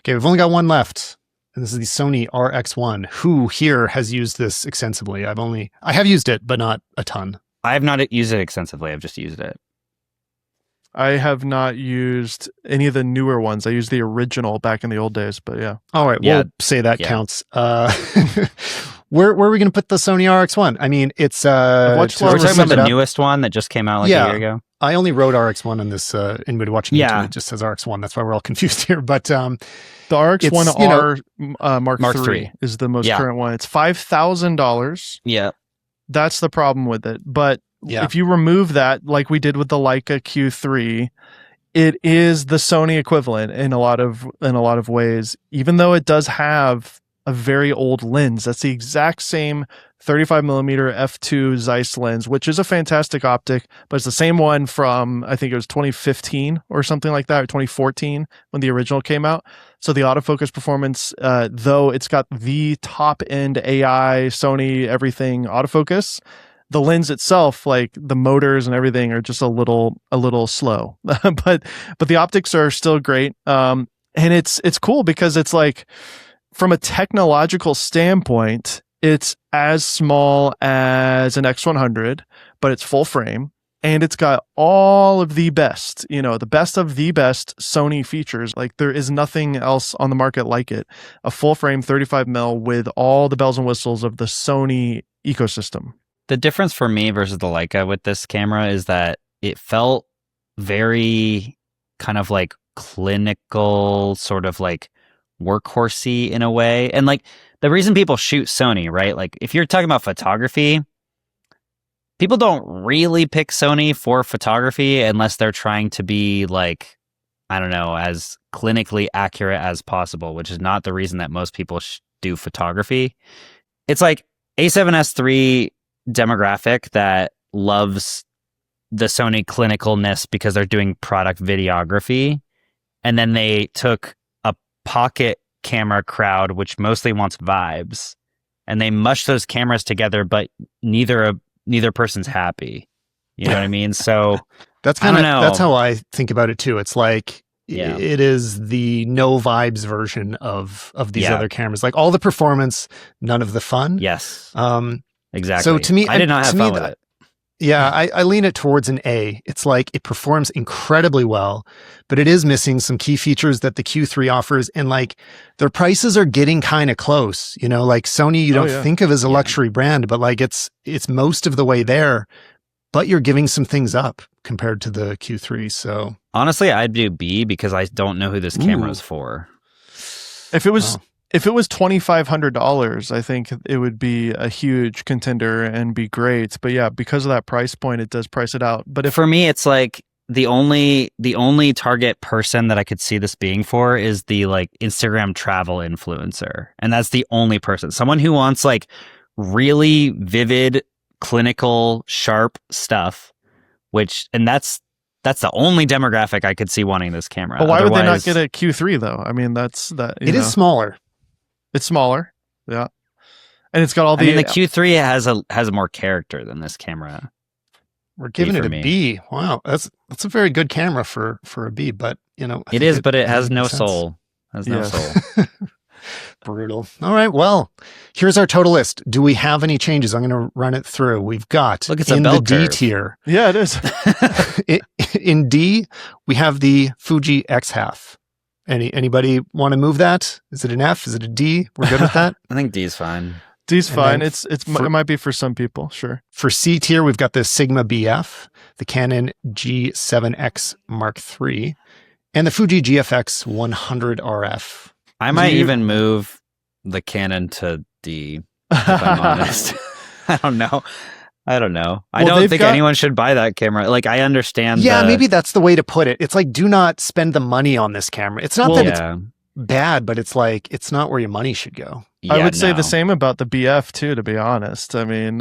Okay, we've only got one left. And this is the Sony RX1. Who here has used this extensively? I have used it, but not a ton. I have not used it extensively. I've just used it. I have not used any of the newer ones. I used the original back in the old days, but yeah. All right, Yeah. we'll say that Yeah. counts. Where are we going to put the Sony RX1? I mean, it's watched to Well, We're talking sum about it the up, newest one that just came out like Yeah. a year ago. I only wrote RX1 on this anybody watching Yeah. YouTube, it just says RX1. That's why we're all confused here. But The RX1R Mark Mark III III. is the most Yeah. current one. It's $5,000. Yeah. That's the problem with it. But Yeah. If you remove that, like we did with the Leica Q3, it is the Sony equivalent in a lot of ways, even though it does have a very old lens. That's the exact same 35mm f2 Zeiss lens, which is a fantastic optic, but it's the same one from, I think it was 2015 or something like that, or 2014 when the original came out. So the autofocus performance, though it's got the top end AI, Sony, everything autofocus, the lens itself, like the motors and everything, are just a little slow. but the optics are still great. And it's cool because it's like, from a technological standpoint, it's as small as an X100, but it's full frame, and it's got all of the best, the best of the best Sony features. Like, there is nothing else on the market like it. A full frame 35mm with all the bells and whistles of the Sony ecosystem. The difference for me versus the Leica with this camera is that it felt very kind of like clinical, sort of like workhorsey in a way. And like, the reason people shoot Sony, right? Like, if you're talking about photography, people don't really pick Sony for photography unless they're trying to be like, I don't know, as clinically accurate as possible, which is not the reason that most people do photography. It's like A7S III demographic that loves the Sony clinicalness because they're doing product videography. And then they took a pocket camera crowd, which mostly wants vibes, and they mush those cameras together, but neither person's happy. You know what I mean? So that's that's how I think about it too. It's like, it is the no vibes version of these other cameras. Like, all the performance, none of the fun. Yes. Exactly. So to me, I did not have fun with it. Yeah, I lean it towards an A. It's like, it performs incredibly well, but it is missing some key features that the Q3 offers. And like, their prices are getting kind of close. Like Sony, you don't think of as a luxury brand, but like, it's most of the way there, but you're giving some things up compared to the Q3. So honestly, I'd do B because I don't know who this camera is for. If it was $2,500, I think it would be a huge contender and be great. But yeah, because of that price point, it does price it out. But for me, it's like the only target person that I could see this being for is the like Instagram travel influencer, and that's the only person. Someone who wants like really vivid, clinical, sharp stuff. And that's the only demographic I could see wanting this camera. But why would they not get a Q3 though? I mean, it is smaller. It's smaller, yeah, and it's got all the. I mean, the Q3 has more character than this camera. We're giving it a B. Wow, that's a very good camera for a B. But it is, but it has no soul. Has no soul. Brutal. All right. Well, here's our total list. Do we have any changes? I'm going to run it through. We've got in the D tier. Yeah, it is. In D, we have the Fuji X-Half. Anybody want to move that? Is it an F? Is it a D? We're good with that? I think D's fine. D's fine. It might be for some people, sure. For C tier, we've got the Sigma BF, the Canon G7X Mark III, and the Fuji GFX100RF. I might even move the Canon to D, if I'm honest. I don't know. I don't think anyone should buy that camera. Like, I understand. Yeah, maybe that's the way to put it. It's like, do not spend the money on this camera. It's not that it's bad, but it's like, it's not where your money should go. Yeah, I would say the same about the BF too, to be honest. I mean,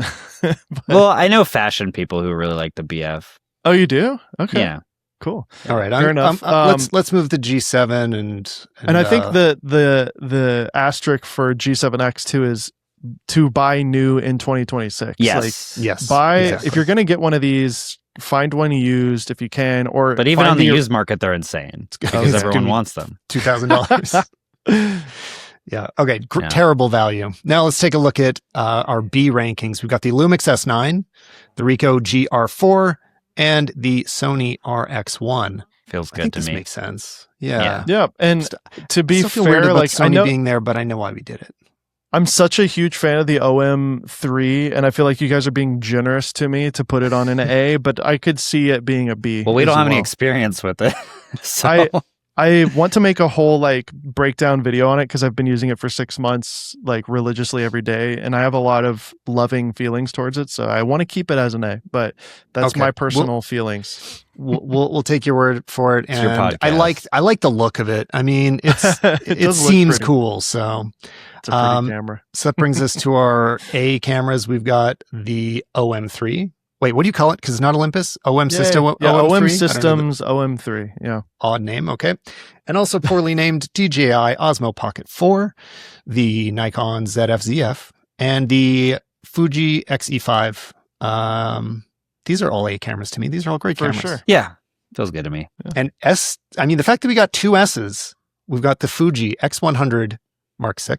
well, I know fashion people who really like the BF. Oh, you do? Okay. Yeah. Cool. All right. Fair enough. Let's move to G7 and I think the asterisk for G7X too is to buy new in 2026. Yes. If you're going to get one of these, find one used if you can, but even on the used market, they're insane because everyone wants them. $2,000. Yeah. Okay. Terrible value. Now let's take a look at our B rankings. We've got the Lumix S9, the Ricoh GR4, and the Sony RX1. Feels good to me. This makes sense. Yeah. Yeah. And to be fair, like Sony being there, but I know why we did it. I'm such a huge fan of the OM3, and I feel like you guys are being generous to me to put it on an A, but I could see it being a B. Well, we don't have any experience with it. So. I want to make a whole like breakdown video on it because I've been using it for 6 months, like religiously every day, and I have a lot of loving feelings towards it. So I want to keep it as an A, but that's my personal feelings. We'll take your word for it. It's your And podcast. I like the look of it. I mean, it does look seems pretty. cool. So It's a pretty camera. So that brings us to our A cameras. We've got the OM3. Wait, what do you call it? Because it's not Olympus. OM System. Yeah, OM3? OM Systems OM3. Yeah. Odd name. Okay. And also poorly named DJI Osmo Pocket 4, the Nikon ZF, and the Fuji X-E5. These are all A cameras to me. These are all great cameras. For sure. Yeah, feels good to me. And the fact that we got two S's, we've got the Fuji X100 Mark VI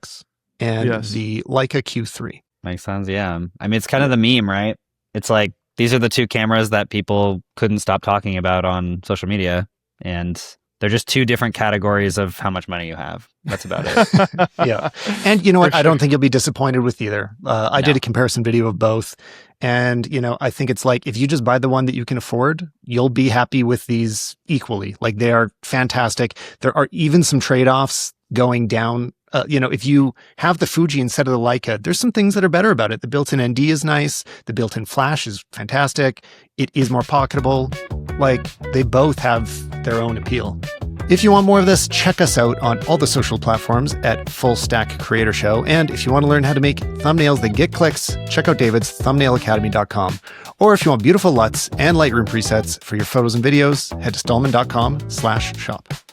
and the Leica Q3. Makes sense. Yeah. I mean, it's kind of the meme, right? It's like, these are the two cameras that people couldn't stop talking about on social media. And they're just two different categories of how much money you have. That's about it. Yeah. And you know what? I don't think you'll be disappointed with either. I did a comparison video of both. And, I think it's like, if you just buy the one that you can afford, you'll be happy with these equally. Like, they are fantastic. There are even some trade-offs going down. If you have the Fuji instead of the Leica, there's some things that are better about it. The built-in ND is nice. The built-in flash is fantastic. It is more pocketable. Like, they both have their own appeal. If you want more of this, check us out on all the social platforms at Full Stack Creator Show. And if you want to learn how to make thumbnails that get clicks, check out David's thumbnailacademy.com. Or if you want beautiful LUTs and Lightroom presets for your photos and videos, head to stallman.com/shop.